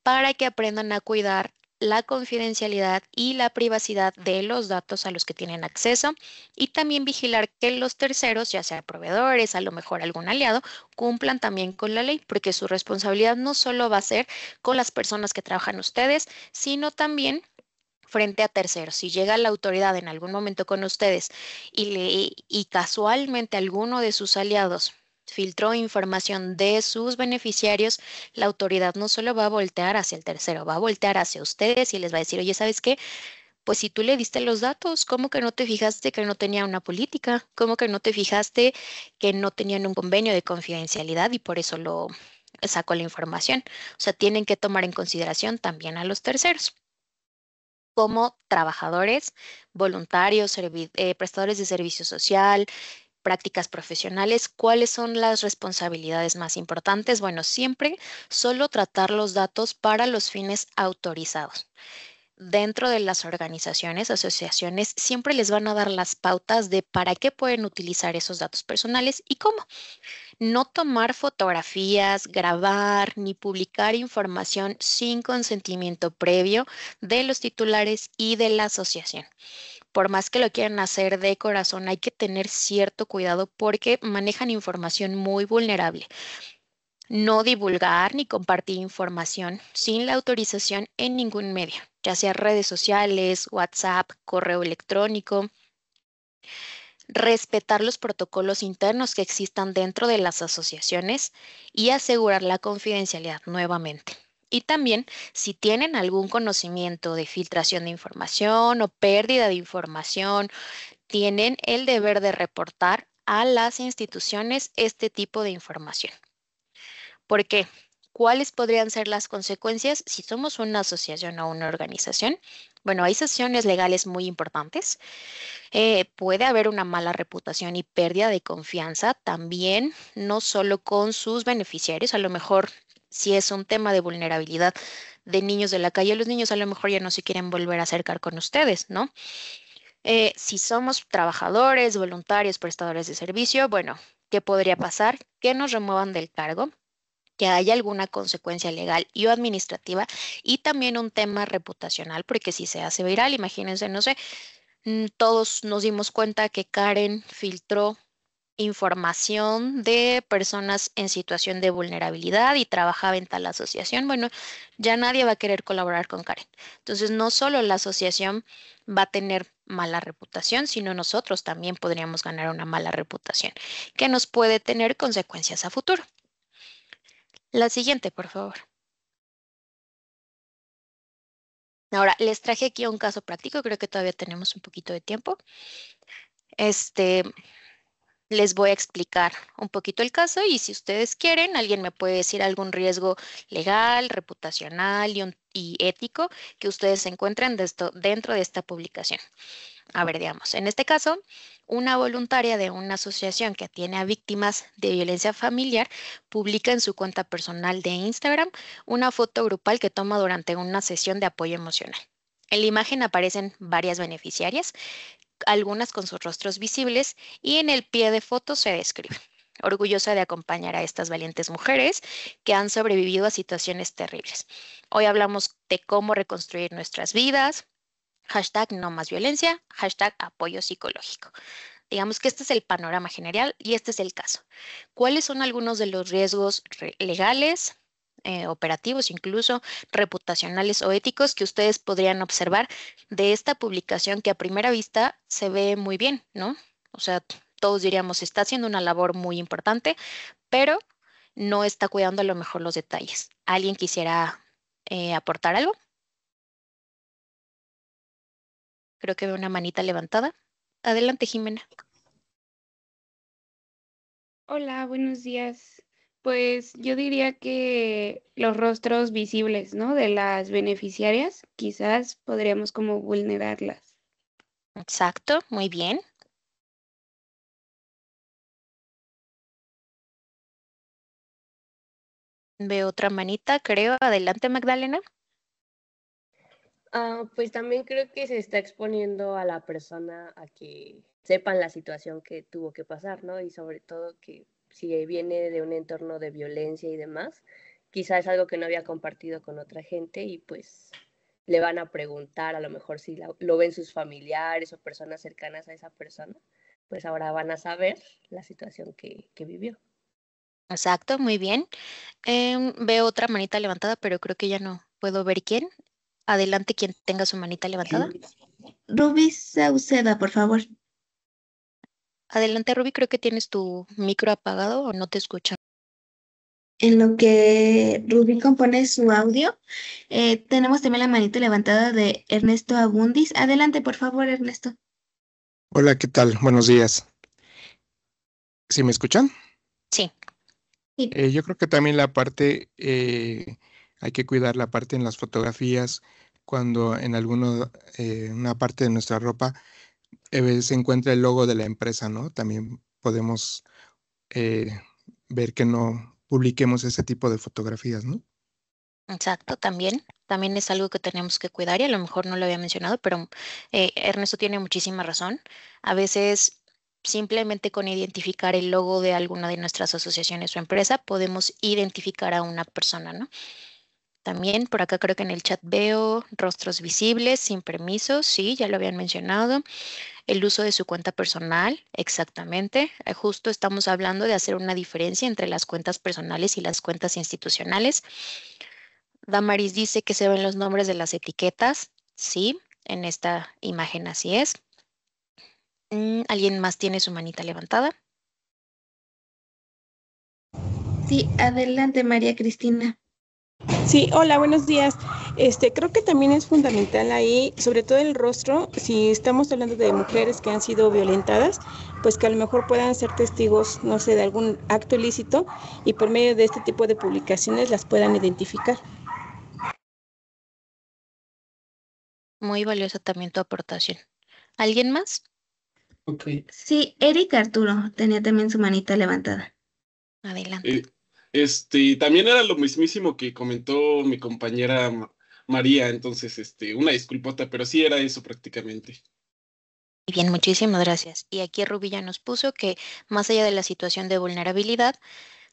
para que aprendan a cuidar la confidencialidad y la privacidad de los datos a los que tienen acceso y también vigilar que los terceros, ya sea proveedores, a lo mejor algún aliado, cumplan también con la ley, porque su responsabilidad no solo va a ser con las personas que trabajan ustedes, sino también frente a terceros. Si llega la autoridad en algún momento con ustedes y casualmente alguno de sus aliados filtró información de sus beneficiarios, la autoridad no solo va a voltear hacia el tercero, va a voltear hacia ustedes y les va a decir, oye, ¿sabes qué? Pues si tú le diste los datos, ¿cómo que no te fijaste que no tenía una política? ¿Cómo que no te fijaste que no tenían un convenio de confidencialidad y por eso lo sacó la información? O sea, tienen que tomar en consideración también a los terceros como trabajadores, voluntarios, prestadores de servicio social, prácticas profesionales. ¿Cuáles son las responsabilidades más importantes? Bueno, siempre solo tratar los datos para los fines autorizados. Dentro de las organizaciones, asociaciones, siempre les van a dar las pautas de para qué pueden utilizar esos datos personales y cómo. No tomar fotografías, grabar ni publicar información sin consentimiento previo de los titulares y de la asociación. Por más que lo quieran hacer de corazón, hay que tener cierto cuidado porque manejan información muy vulnerable. No divulgar ni compartir información sin la autorización en ningún medio, ya sea redes sociales, WhatsApp, correo electrónico. Respetar los protocolos internos que existan dentro de las asociaciones y asegurar la confidencialidad nuevamente. Y también, si tienen algún conocimiento de filtración de información o pérdida de información, tienen el deber de reportar a las instituciones este tipo de información. ¿Por qué? ¿Cuáles podrían ser las consecuencias si somos una asociación o una organización? Bueno, hay sanciones legales muy importantes. Puede haber una mala reputación y pérdida de confianza también, no solo con sus beneficiarios, a lo mejor si es un tema de vulnerabilidad de niños de la calle, los niños a lo mejor ya no se quieren volver a acercar con ustedes, ¿no? Si somos trabajadores, voluntarios, prestadores de servicio, bueno, ¿qué podría pasar? Que nos remuevan del cargo, que haya alguna consecuencia legal y o administrativa y también un tema reputacional, porque si se hace viral, imagínense, no sé, todos nos dimos cuenta que Karen filtró información de personas en situación de vulnerabilidad y trabajaba en tal asociación. Bueno, ya nadie va a querer colaborar con Karen. Entonces, no solo la asociación va a tener mala reputación, sino nosotros también podríamos ganar una mala reputación, que nos puede tener consecuencias a futuro. La siguiente, por favor. Ahora, les traje aquí un caso práctico, creo que todavía tenemos un poquito de tiempo. Les voy a explicar un poquito el caso y si ustedes quieren, alguien me puede decir algún riesgo legal, reputacional y ético que ustedes encuentren dentro de esta publicación. A ver, digamos, en este caso, una voluntaria de una asociación que atiende a víctimas de violencia familiar publica en su cuenta personal de Instagram una foto grupal que toma durante una sesión de apoyo emocional. En la imagen aparecen varias beneficiarias, algunas con sus rostros visibles, y en el pie de foto se describe: orgullosa de acompañar a estas valientes mujeres que han sobrevivido a situaciones terribles. Hoy hablamos de cómo reconstruir nuestras vidas, hashtag no más violencia, hashtag apoyo psicológico. Digamos que este es el panorama general y este es el caso. ¿Cuáles son algunos de los riesgos legales, operativos, incluso reputacionales o éticos que ustedes podrían observar de esta publicación que a primera vista se ve muy bien, ¿no? O sea, todos diríamos, está haciendo una labor muy importante, pero no está cuidando a lo mejor los detalles. ¿Alguien quisiera aportar algo? Creo que veo una manita levantada. Adelante, Jimena. Hola, buenos días. Pues yo diría que los rostros visibles, ¿no? De las beneficiarias, quizás podríamos como vulnerarlas. Exacto, muy bien. Veo otra manita, creo. Adelante, Magdalena. Pues también creo que se está exponiendo a la persona a que sepan la situación que tuvo que pasar, ¿no? Y sobre todo que si viene de un entorno de violencia y demás, quizás es algo que no había compartido con otra gente y pues le van a preguntar, a lo mejor si lo ven sus familiares o personas cercanas a esa persona, pues ahora van a saber la situación que vivió. Exacto, muy bien. Veo otra manita levantada, pero creo que ya no puedo ver quién. Adelante, quien tenga su manita levantada. Ruby Sauceda, por favor. Adelante, Ruby, creo que tienes tu micro apagado o no te escuchan. En lo que Ruby compone su audio, tenemos también la manita levantada de Ernesto Abundis. Adelante, por favor, Ernesto. Hola, ¿qué tal? Buenos días. ¿Sí me escuchan? Sí, Sí. Yo creo que también la parte, hay que cuidar la parte en las fotografías, cuando en una parte de nuestra ropa se encuentra el logo de la empresa, ¿no? También podemos eh, ver que no publiquemos ese tipo de fotografías, ¿no? exacto, también. También es algo que tenemos que cuidar y a lo mejor no lo había mencionado, pero Ernesto tiene muchísima razón. A veces simplemente con identificar el logo de alguna de nuestras asociaciones o empresa podemos identificar a una persona, ¿no? También por acá creo que en el chat veo rostros visibles sin permiso, sí, ya lo habían mencionado. El uso de su cuenta personal, exactamente. Justo estamos hablando de hacer una diferencia entre las cuentas personales y las cuentas institucionales. Damaris dice que se ven los nombres de las etiquetas. Sí, en esta imagen así es. ¿Alguien más tiene su manita levantada? Sí, adelante, María Cristina. Sí, hola, buenos días. Creo que también es fundamental ahí, sobre todo el rostro, si estamos hablando de mujeres que han sido violentadas, pues que a lo mejor puedan ser testigos, no sé, de algún acto ilícito y por medio de este tipo de publicaciones las puedan identificar. Muy valiosa también tu aportación. ¿Alguien más? Ok. Sí, Eric Arturo tenía también su manita levantada. Adelante. También era lo mismísimo que comentó mi compañera María, entonces, una disculpota, pero sí era eso prácticamente. Muy bien, muchísimas gracias. Y aquí Rubí ya nos puso que más allá de la situación de vulnerabilidad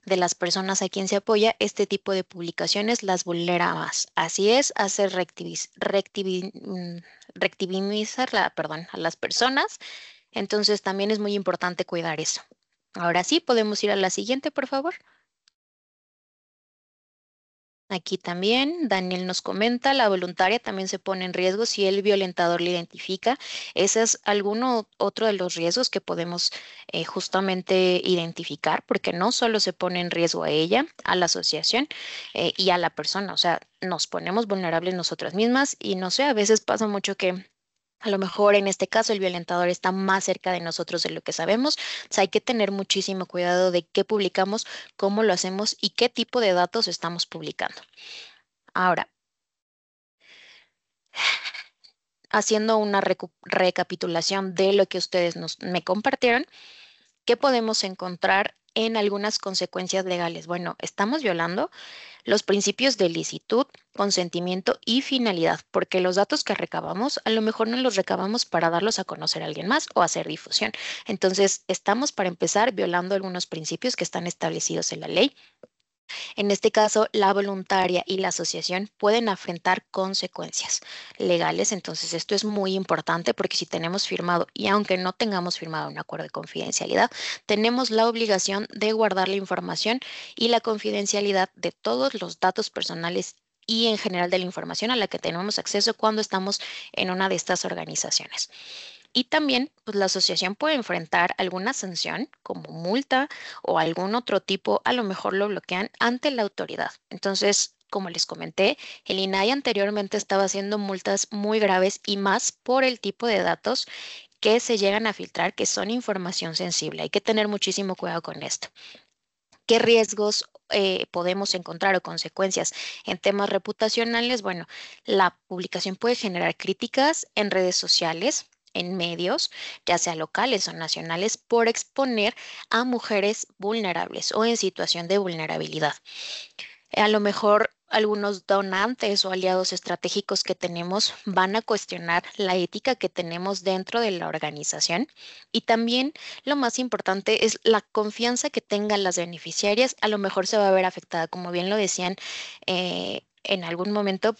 de las personas a quien se apoya, este tipo de publicaciones las vulnera más. Así es, hacer rectivimizar a las personas. Entonces también es muy importante cuidar eso. Ahora sí, podemos ir a la siguiente, por favor. Aquí también Daniel nos comenta, la voluntaria también se pone en riesgo si el violentador le identifica. Ese es alguno otro de los riesgos que podemos justamente identificar, porque no solo se pone en riesgo a ella, a la asociación y a la persona, o sea, nos ponemos vulnerables nosotras mismas y no sé, a veces pasa mucho que a lo mejor en este caso el violentador está más cerca de nosotros de lo que sabemos. O sea, hay que tener muchísimo cuidado de qué publicamos, cómo lo hacemos y qué tipo de datos estamos publicando. Ahora, haciendo una recapitulación de lo que ustedes me compartieron, ¿qué podemos encontrar en algunas consecuencias legales? Bueno, estamos violando los principios de licitud, consentimiento y finalidad, porque los datos que recabamos a lo mejor no los recabamos para darlos a conocer a alguien más o hacer difusión. Entonces, estamos para empezar violando algunos principios que están establecidos en la ley. En este caso, la voluntaria y la asociación pueden afrontar consecuencias legales. Entonces, esto es muy importante porque si tenemos firmado, y aunque no tengamos firmado un acuerdo de confidencialidad, tenemos la obligación de guardar la información y la confidencialidad de todos los datos personales y en general de la información a la que tenemos acceso cuando estamos en una de estas organizaciones. Y también, pues, la asociación puede enfrentar alguna sanción como multa o algún otro tipo, a lo mejor lo bloquean ante la autoridad. Entonces, como les comenté, el INAI anteriormente estaba haciendo multas muy graves y más por el tipo de datos que se llegan a filtrar, que son información sensible. Hay que tener muchísimo cuidado con esto. ¿Qué riesgos podemos encontrar o consecuencias en temas reputacionales? Bueno, la publicación puede generar críticas en redes sociales, en medios, ya sea locales o nacionales, por exponer a mujeres vulnerables o en situación de vulnerabilidad. A lo mejor algunos donantes o aliados estratégicos que tenemos van a cuestionar la ética que tenemos dentro de la organización y también lo más importante es la confianza que tengan las beneficiarias. A lo mejor se va a ver afectada, como bien lo decían en algún momento,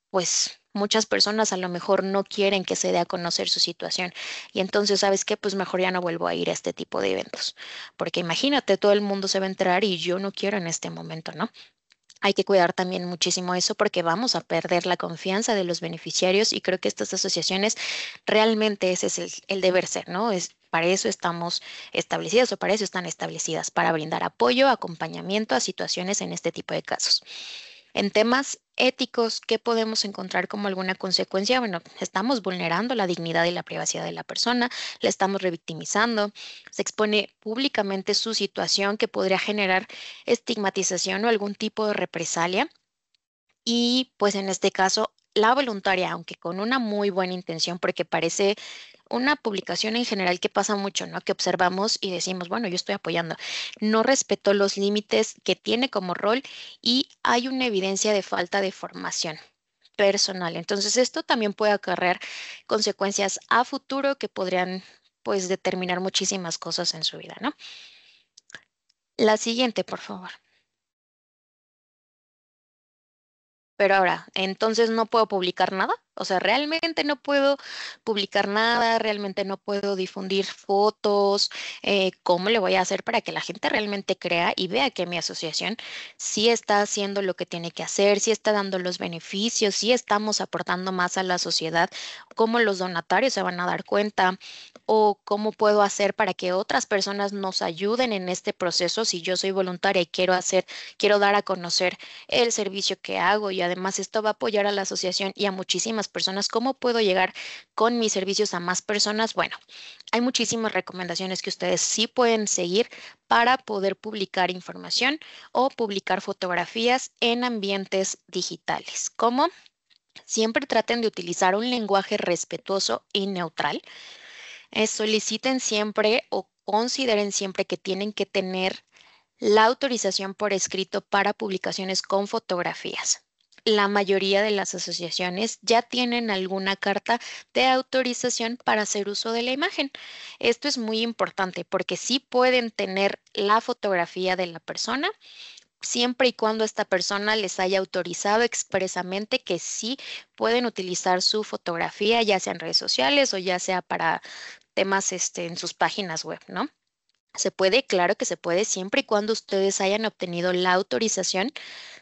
pues Muchas personas a lo mejor no quieren que se dé a conocer su situación y entonces, ¿sabes qué? Pues mejor ya no vuelvo a ir a este tipo de eventos, porque imagínate, todo el mundo se va a enterar y yo no quiero en este momento, ¿no? Hay que cuidar también muchísimo eso porque vamos a perder la confianza de los beneficiarios y creo que estas asociaciones realmente ese es el deber ser, ¿no? Para eso estamos establecidas o para eso están establecidas, para brindar apoyo, acompañamiento a situaciones en este tipo de casos. En temas éticos, ¿qué podemos encontrar como alguna consecuencia? Bueno, estamos vulnerando la dignidad y la privacidad de la persona, la estamos revictimizando, se expone públicamente su situación que podría generar estigmatización o algún tipo de represalia. Y pues en este caso, la voluntaria, aunque con una muy buena intención, porque parece una publicación en general que pasa mucho, ¿no? Que observamos y decimos, bueno, yo estoy apoyando. No respetó los límites que tiene como rol y hay una evidencia de falta de formación personal. Entonces, esto también puede acarrear consecuencias a futuro que podrían, pues, determinar muchísimas cosas en su vida, ¿no? La siguiente, por favor. Pero ahora, entonces no puedo publicar nada. O sea, realmente no puedo publicar nada, realmente no puedo difundir fotos. ¿Cómo le voy a hacer para que la gente realmente crea y vea que mi asociación sí está haciendo lo que tiene que hacer, sí está dando los beneficios, sí estamos aportando más a la sociedad? ¿Cómo los donatarios se van a dar cuenta? ¿O cómo puedo hacer para que otras personas nos ayuden en este proceso si yo soy voluntaria y quiero dar a conocer el servicio que hago y además esto va a apoyar a la asociación y a muchísimas personas? ¿Cómo puedo llegar con mis servicios a más personas? Bueno, hay muchísimas recomendaciones que ustedes sí pueden seguir para poder publicar información o publicar fotografías en ambientes digitales. ¿Cómo? Siempre traten de utilizar un lenguaje respetuoso y neutral. Soliciten siempre o consideren siempre que tienen que tener la autorización por escrito para publicaciones con fotografías. La mayoría de las asociaciones ya tienen alguna carta de autorización para hacer uso de la imagen. Esto es muy importante porque sí pueden tener la fotografía de la persona siempre y cuando esta persona les haya autorizado expresamente que sí pueden utilizar su fotografía, ya sea en redes sociales o ya sea para temas en sus páginas web, ¿no? Se puede, claro que se puede, siempre y cuando ustedes hayan obtenido la autorización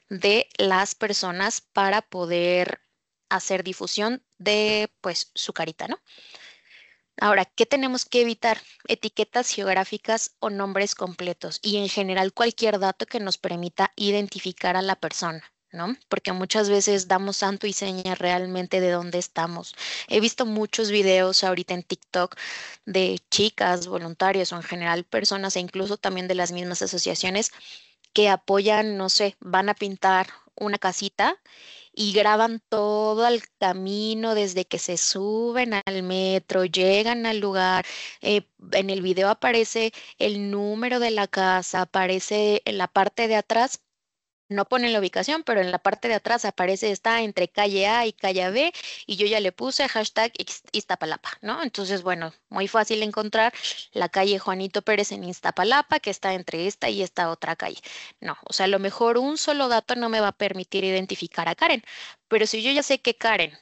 de las personas para poder hacer difusión de, pues, su carita, ¿no? Ahora, ¿qué tenemos que evitar? Etiquetas geográficas o nombres completos y en general cualquier dato que nos permita identificar a la persona, ¿no? Porque muchas veces damos santo y seña realmente de dónde estamos. He visto muchos videos ahorita en TikTok de chicas, voluntarios o en general personas e incluso también de las mismas asociaciones que apoyan, no sé, van a pintar una casita y graban todo el camino desde que se suben al metro, llegan al lugar. En el video aparece el número de la casa, aparece en la parte de atrás. No ponen la ubicación, pero en la parte de atrás aparece, está entre calle A y calle B, y yo ya le puse hashtag Iztapalapa, ¿no? Entonces, bueno, muy fácil encontrar la calle Juanito Pérez en Iztapalapa, que está entre esta y esta otra calle. No, o sea, a lo mejor un solo dato no me va a permitir identificar a Karen, pero si yo ya sé que Karen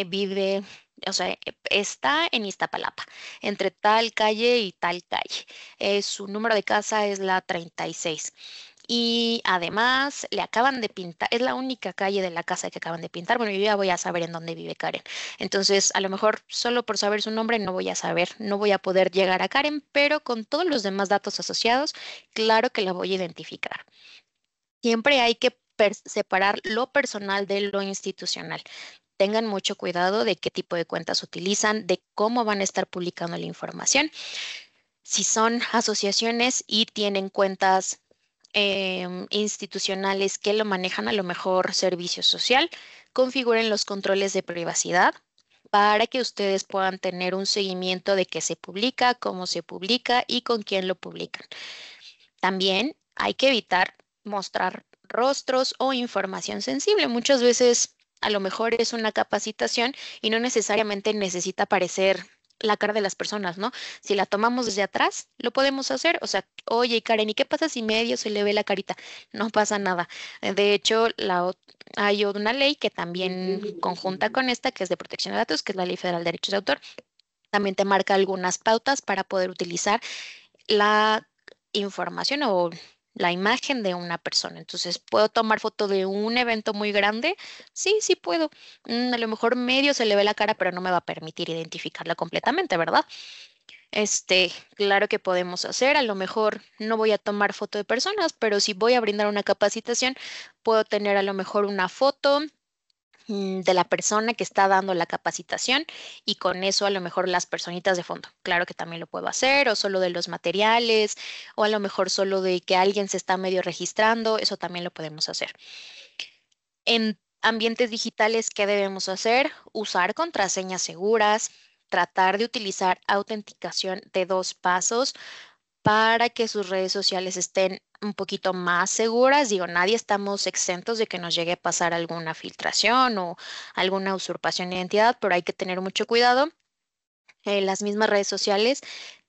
vive, o sea, está en Iztapalapa, entre tal calle y tal calle. Su número de casa es la 36. Y además le acaban de pintar, es la única calle de la casa que acaban de pintar. Bueno, yo ya voy a saber en dónde vive Karen. Entonces, a lo mejor solo por saber su nombre no voy a saber, no voy a poder llegar a Karen, pero con todos los demás datos asociados, claro que la voy a identificar. Siempre hay que separar lo personal de lo institucional. Tengan mucho cuidado de qué tipo de cuentas utilizan, de cómo van a estar publicando la información. Si son asociaciones y tienen cuentas institucionales que lo manejan a lo mejor servicio social, configuren los controles de privacidad para que ustedes puedan tener un seguimiento de qué se publica, cómo se publica y con quién lo publican. También hay que evitar mostrar rostros o información sensible. Muchas veces a lo mejor es una capacitación y no necesariamente necesita aparecer la cara de las personas, ¿no? Si la tomamos desde atrás, lo podemos hacer. O sea, oye, Karen, ¿y qué pasa si medio se le ve la carita? No pasa nada. De hecho, hay una ley que también conjunta con esta, que es de protección de datos, que es la Ley Federal de Derechos de Autor. También te marca algunas pautas para poder utilizar la información o la imagen de una persona. Entonces, ¿puedo tomar foto de un evento muy grande? Sí, sí puedo. A lo mejor medio se le ve la cara, pero no me va a permitir identificarla completamente, ¿verdad? Claro que podemos hacer, a lo mejor no voy a tomar foto de personas, pero si voy a brindar una capacitación, puedo tener a lo mejor una foto de la persona que está dando la capacitación y con eso a lo mejor las personitas de fondo. Claro que también lo puedo hacer, o solo de los materiales, o a lo mejor solo de que alguien se está medio registrando, eso también lo podemos hacer. En ambientes digitales, ¿qué debemos hacer? Usar contraseñas seguras, tratar de utilizar autenticación de 2 pasos para que sus redes sociales estén un poquito más seguras. Digo, nadie estamos exentos de que nos llegue a pasar alguna filtración o alguna usurpación de identidad, pero hay que tener mucho cuidado. Las mismas redes sociales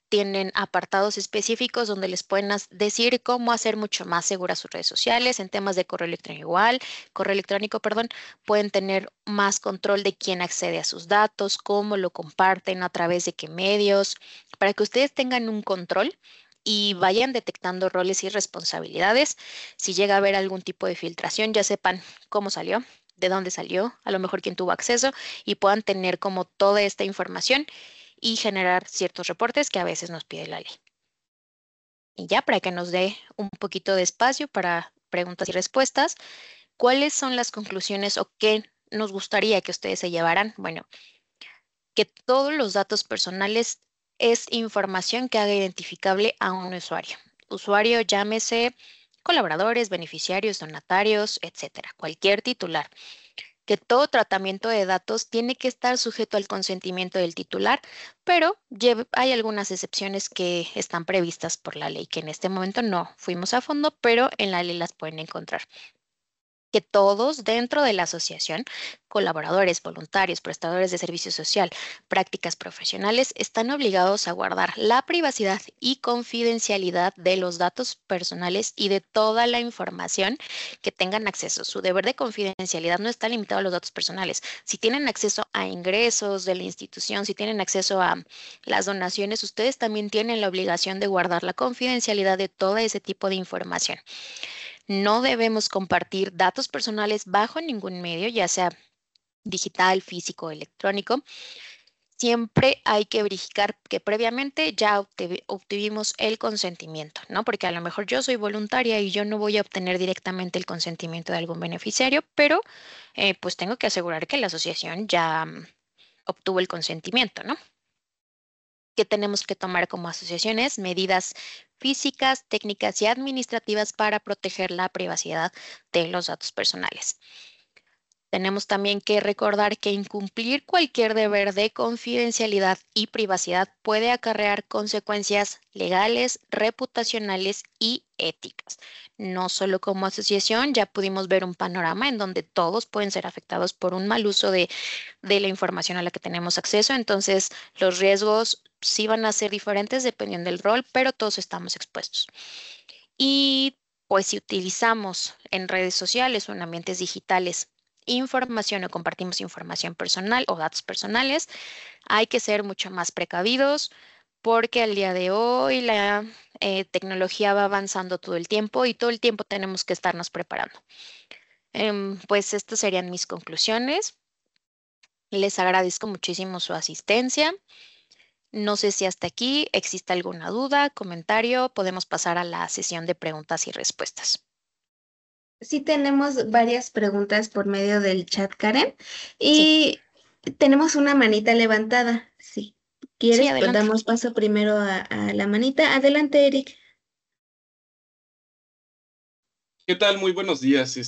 tienen apartados específicos donde les pueden decir cómo hacer mucho más seguras sus redes sociales. En temas de correo electrónico, perdón, pueden tener más control de quién accede a sus datos, cómo lo comparten, a través de qué medios, para que ustedes tengan un control y vayan detectando roles y responsabilidades. Si llega a haber algún tipo de filtración, ya sepan cómo salió, de dónde salió, a lo mejor quién tuvo acceso y puedan tener como toda esta información y generar ciertos reportes que a veces nos pide la ley. Y ya para que nos dé un poquito de espacio para preguntas y respuestas, ¿cuáles son las conclusiones o qué nos gustaría que ustedes se llevaran? Bueno, que todos los datos personales es información que haga identificable a un usuario. Usuario, llámese colaboradores, beneficiarios, donatarios, etcétera, cualquier titular. Que todo tratamiento de datos tiene que estar sujeto al consentimiento del titular, pero hay algunas excepciones que están previstas por la ley, que en este momento no fuimos a fondo, pero en la ley las pueden encontrar. Que todos dentro de la asociación, colaboradores, voluntarios, prestadores de servicio social, prácticas profesionales, están obligados a guardar la privacidad y confidencialidad de los datos personales y de toda la información que tengan acceso. Su deber de confidencialidad no está limitado a los datos personales. Si tienen acceso a ingresos de la institución, si tienen acceso a las donaciones, ustedes también tienen la obligación de guardar la confidencialidad de todo ese tipo de información. No debemos compartir datos personales bajo ningún medio, ya sea digital, físico o electrónico. Siempre hay que verificar que previamente ya obtuvimos el consentimiento, ¿no? Porque a lo mejor yo soy voluntaria y yo no voy a obtener directamente el consentimiento de algún beneficiario, pero pues tengo que asegurar que la asociación ya obtuvo el consentimiento, ¿no? Que tenemos que tomar como asociaciones medidas físicas, técnicas y administrativas para proteger la privacidad de los datos personales. Tenemos también que recordar que incumplir cualquier deber de confidencialidad y privacidad puede acarrear consecuencias legales, reputacionales y éticas. No solo como asociación, ya pudimos ver un panorama en donde todos pueden ser afectados por un mal uso de la información a la que tenemos acceso. Entonces, los riesgos sí van a ser diferentes dependiendo del rol, pero todos estamos expuestos. Y pues si utilizamos en redes sociales o en ambientes digitales información o compartimos información personal o datos personales, hay que ser mucho más precavidos porque al día de hoy la tecnología va avanzando todo el tiempo y todo el tiempo tenemos que estarnos preparando. Pues estas serían mis conclusiones. Les agradezco muchísimo su asistencia. No sé si hasta aquí existe alguna duda, comentario. Podemos pasar a la sesión de preguntas y respuestas. Sí, tenemos varias preguntas por medio del chat, Karen, y tenemos una manita levantada. Sí, ¿quieres? Pues damos paso primero a la manita. Adelante, Eric. ¿Qué tal? Muy buenos días.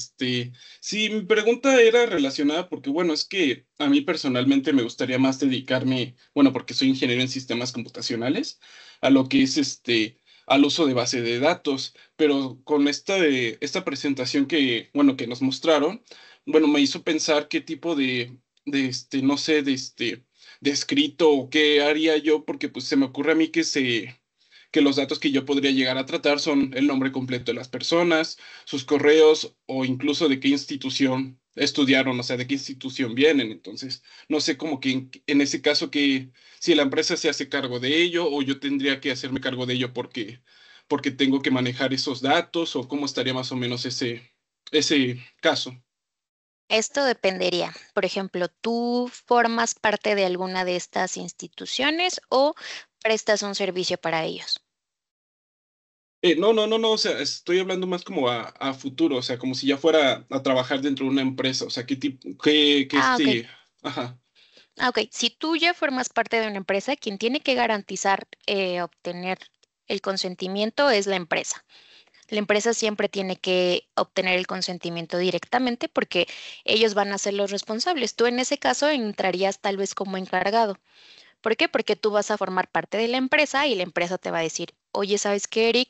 Sí, mi pregunta era relacionada porque, bueno, es que a mí personalmente me gustaría más dedicarme, bueno, porque soy ingeniero en sistemas computacionales, a lo que es al uso de base de datos, pero con esta presentación que, bueno, que nos mostraron, bueno, me hizo pensar qué tipo no sé, de escrito o qué haría yo, porque pues se me ocurre a mí que los datos que yo podría llegar a tratar son el nombre completo de las personas, sus correos o incluso de qué institución estudiaron, o sea, de qué institución vienen. Entonces, no sé como que en ese caso que si la empresa se hace cargo de ello o yo tendría que hacerme cargo de ello porque tengo que manejar esos datos o cómo estaría más o menos ese caso. Esto dependería. Por ejemplo, ¿tú formas parte de alguna de estas instituciones o prestas un servicio para ellos? No, o sea, estoy hablando más como a futuro, o sea, como si ya fuera a trabajar dentro de una empresa, o sea, qué tipo, Ok. ajá. Ok, si tú ya formas parte de una empresa, quien tiene que garantizar obtener el consentimiento es la empresa. La empresa siempre tiene que obtener el consentimiento directamente porque ellos van a ser los responsables. Tú en ese caso entrarías tal vez como encargado. ¿Por qué? Porque tú vas a formar parte de la empresa y la empresa te va a decir, oye, ¿sabes qué, Eric?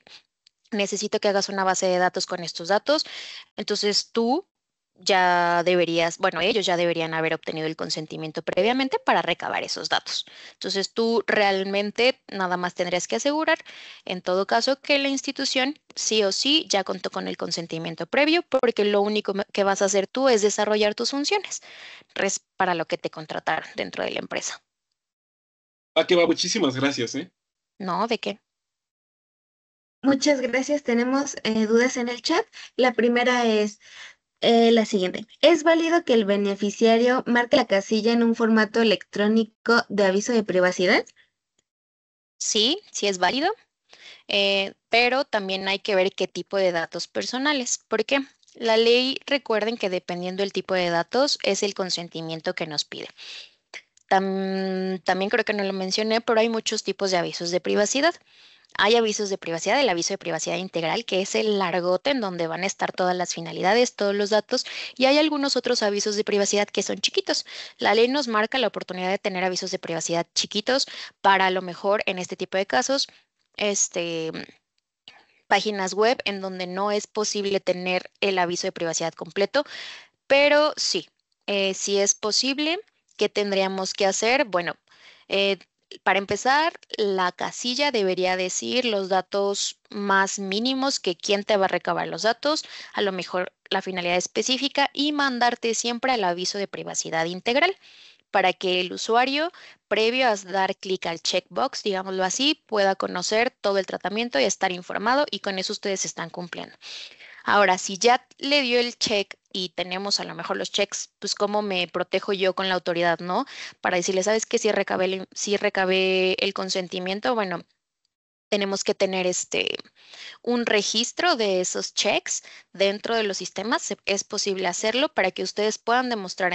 Necesito que hagas una base de datos con estos datos. Entonces tú ya deberías, bueno, ellos ya deberían haber obtenido el consentimiento previamente para recabar esos datos. Entonces tú realmente nada más tendrías que asegurar, en todo caso, que la institución sí o sí ya contó con el consentimiento previo, porque lo único que vas a hacer tú es desarrollar tus funciones para lo que te contrataron dentro de la empresa. Que va, muchísimas gracias, ¿eh? ¿No? ¿De qué? Muchas gracias. Tenemos dudas en el chat. La primera es la siguiente. ¿Es válido que el beneficiario marque la casilla en un formato electrónico de aviso de privacidad? Sí, sí es válido. Pero también hay que ver qué tipo de datos personales. ¿Por qué? La ley, recuerden que dependiendo del tipo de datos, es el consentimiento que nos pide. También creo que no lo mencioné, pero hay muchos tipos de avisos de privacidad. Hay avisos de privacidad, el aviso de privacidad integral, que es el largote en donde van a estar todas las finalidades, todos los datos, y hay algunos otros avisos de privacidad que son chiquitos. La ley nos marca la oportunidad de tener avisos de privacidad chiquitos para a lo mejor en este tipo de casos, este, páginas web en donde no es posible tener el aviso de privacidad completo, pero sí, sí es posible. ¿Qué tendríamos que hacer? Bueno, eh, para empezar, la casilla debería decir los datos más mínimos, que quién te va a recabar los datos, a lo mejor la finalidad específica y mandarte siempre al aviso de privacidad integral para que el usuario, previo a dar clic al checkbox, digámoslo así, pueda conocer todo el tratamiento y estar informado, y con eso ustedes están cumpliendo. Ahora, si ya le dio el check y tenemos a lo mejor los checks, pues cómo me protejo yo con la autoridad, ¿no? Para decirle, ¿sabes qué? Si recabé el consentimiento, bueno, tenemos que tener un registro de esos checks dentro de los sistemas. Es posible hacerlo para que ustedes puedan demostrar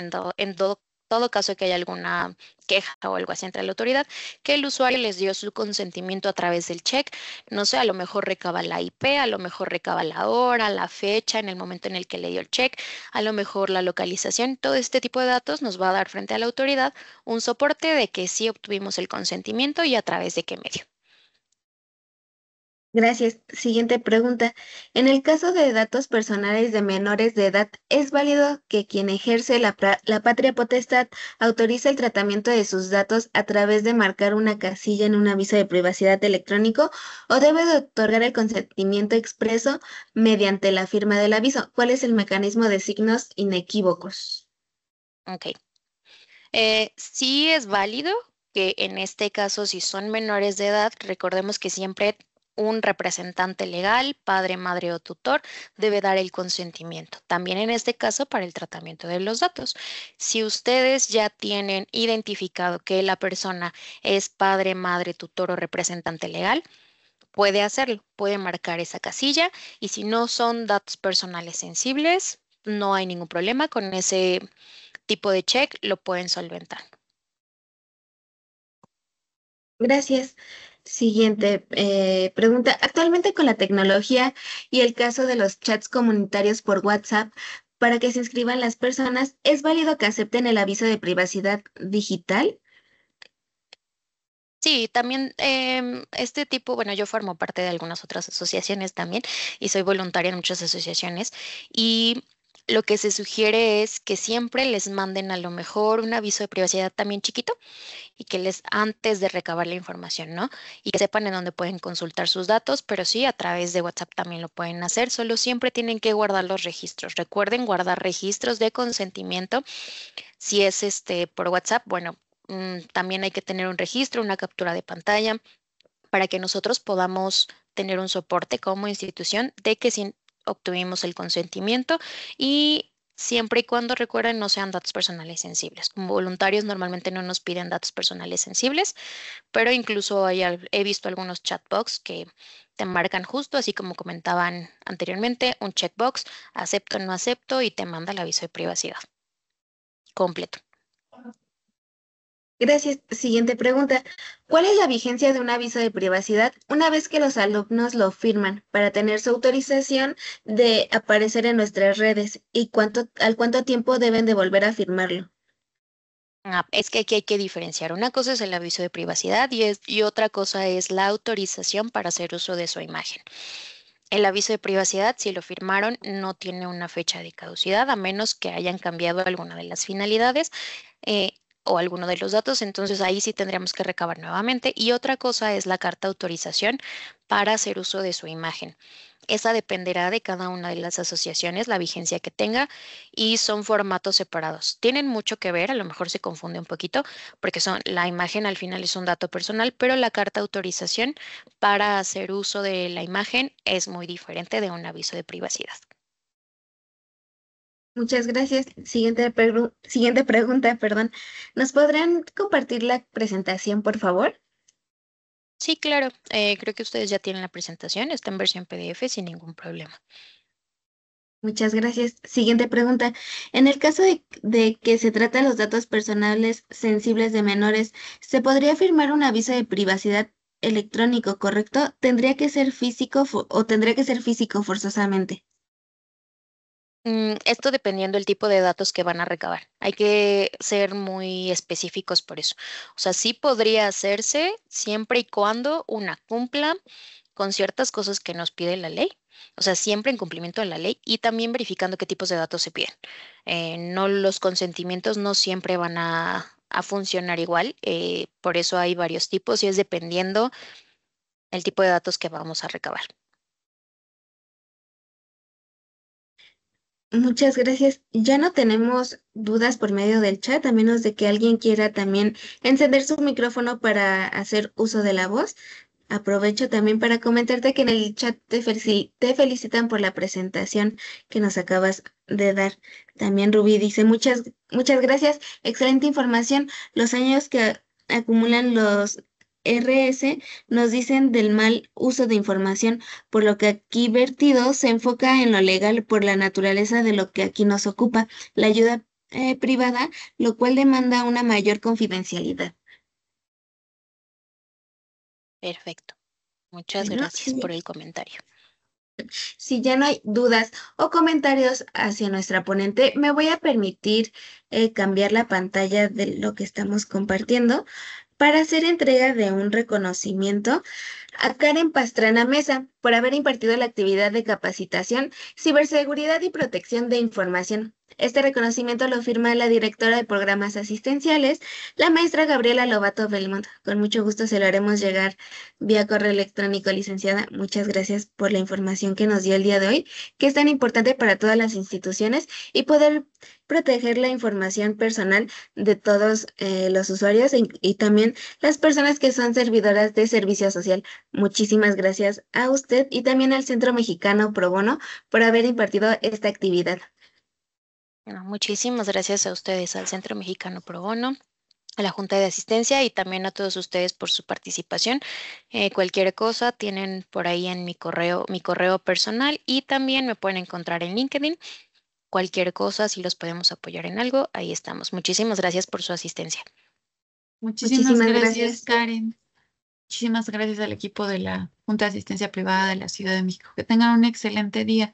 todo caso que haya alguna queja o algo así entre la autoridad, que el usuario les dio su consentimiento a través del check. No sé, a lo mejor recaba la IP, a lo mejor recaba la hora, la fecha, en el momento en el que le dio el check, a lo mejor la localización. Todo este tipo de datos nos va a dar frente a la autoridad un soporte de que sí obtuvimos el consentimiento y a través de qué medio. Gracias. Siguiente pregunta. En el caso de datos personales de menores de edad, ¿es válido que quien ejerce la patria potestad autorice el tratamiento de sus datos a través de marcar una casilla en un aviso de privacidad electrónico o debe de otorgar el consentimiento expreso mediante la firma del aviso? ¿Cuál es el mecanismo de signos inequívocos? Ok. Sí es válido que en este caso, si son menores de edad, recordemos que siempre un representante legal, padre, madre o tutor, debe dar el consentimiento. También en este caso para el tratamiento de los datos. Si ustedes ya tienen identificado que la persona es padre, madre, tutor o representante legal, puede hacerlo, puede marcar esa casilla, y si no son datos personales sensibles, no hay ningún problema con ese tipo de check, lo pueden solventar. Gracias. Siguiente pregunta. Actualmente con la tecnología y el caso de los chats comunitarios por WhatsApp, para que se inscriban las personas, ¿es válido que acepten el aviso de privacidad digital? Sí, también este tipo, bueno, yo formo parte de algunas otras asociaciones también y soy voluntaria en muchas asociaciones, y Lo que se sugiere es que siempre les manden a lo mejor un aviso de privacidad también chiquito y que antes de recabar la información, ¿no? Y que sepan en dónde pueden consultar sus datos, pero sí, a través de WhatsApp también lo pueden hacer, solo siempre tienen que guardar los registros. Recuerden guardar registros de consentimiento. Si es por WhatsApp, bueno, también hay que tener un registro, una captura de pantalla, para que nosotros podamos tener un soporte como institución de que sí obtuvimos el consentimiento y siempre y cuando, recuerden, no sean datos personales sensibles. Como voluntarios normalmente no nos piden datos personales sensibles, pero incluso he visto algunos chatbox que te marcan justo, así como comentaban anteriormente, un checkbox, acepto o no acepto, y te manda el aviso de privacidad completo. Gracias. Siguiente pregunta. ¿Cuál es la vigencia de un aviso de privacidad una vez que los alumnos lo firman para tener su autorización de aparecer en nuestras redes? ¿Y al cuánto tiempo deben de volver a firmarlo? Es que aquí hay que diferenciar. Una cosa es el aviso de privacidad y otra cosa es la autorización para hacer uso de su imagen. El aviso de privacidad, si lo firmaron, no tiene una fecha de caducidad, a menos que hayan cambiado alguna de las finalidades o alguno de los datos. Entonces ahí sí tendríamos que recabar nuevamente. Y otra cosa es la carta de autorización para hacer uso de su imagen. Esa dependerá de cada una de las asociaciones, la vigencia que tenga, y son formatos separados. Tienen mucho que ver, a lo mejor se confunde un poquito, porque la imagen al final es un dato personal, pero la carta de autorización para hacer uso de la imagen es muy diferente de un aviso de privacidad. Muchas gracias. Siguiente pregunta, perdón. ¿Nos podrán compartir la presentación, por favor? Sí, claro. Creo que ustedes ya tienen la presentación. Está en versión PDF sin ningún problema. Muchas gracias. Siguiente pregunta. En el caso de que se tratan los datos personales sensibles de menores, ¿se podría firmar un aviso de privacidad electrónico, correcto? ¿Tendría que ser físico o tendría que ser físico forzosamente? Esto dependiendo del tipo de datos que van a recabar. Hay que ser muy específicos por eso. O sea, sí podría hacerse siempre y cuando una cumpla con ciertas cosas que nos pide la ley. O sea, siempre en cumplimiento de la ley y también verificando qué tipos de datos se piden. No, los consentimientos no siempre van a funcionar igual. Por eso hay varios tipos y es dependiendo el tipo de datos que vamos a recabar. Muchas gracias. Ya no tenemos dudas por medio del chat, a menos de que alguien quiera también encender su micrófono para hacer uso de la voz. Aprovecho también para comentarte que en el chat te felicitan por la presentación que nos acabas de dar. También Rubí dice muchas gracias, excelente información. Los años que acumulan los RS nos dicen del mal uso de información, por lo que aquí vertido se enfoca en lo legal por la naturaleza de lo que aquí nos ocupa, la ayuda privada, lo cual demanda una mayor confidencialidad. Perfecto. Muchas Bueno, gracias por el comentario. si ya no hay dudas o comentarios hacia nuestra ponente, me voy a permitir cambiar la pantalla de lo que estamos compartiendo para hacer entrega de un reconocimiento a Karen Pastrana Mesa por haber impartido la actividad de capacitación, ciberseguridad y protección de información. Este reconocimiento lo firma la directora de programas asistenciales, la maestra Gabriela Lobato Belmont. Con mucho gusto se lo haremos llegar vía correo electrónico, licenciada. Muchas gracias por la información que nos dio el día de hoy, que es tan importante para todas las instituciones y poder proteger la información personal de todos los usuarios y también las personas que son servidoras de servicio social. Muchísimas gracias a usted y también al Centro Mexicano Pro Bono por haber impartido esta actividad. Bueno, muchísimas gracias a ustedes, al Centro Mexicano Pro Bono, a la Junta de Asistencia y también a todos ustedes por su participación. Cualquier cosa tienen por ahí en mi correo personal y también me pueden encontrar en LinkedIn. Cualquier cosa, si los podemos apoyar en algo, ahí estamos. Muchísimas gracias por su asistencia. Muchísimas gracias, Karen. Muchísimas gracias al equipo de la Junta de Asistencia Privada de la Ciudad de México. Que tengan un excelente día.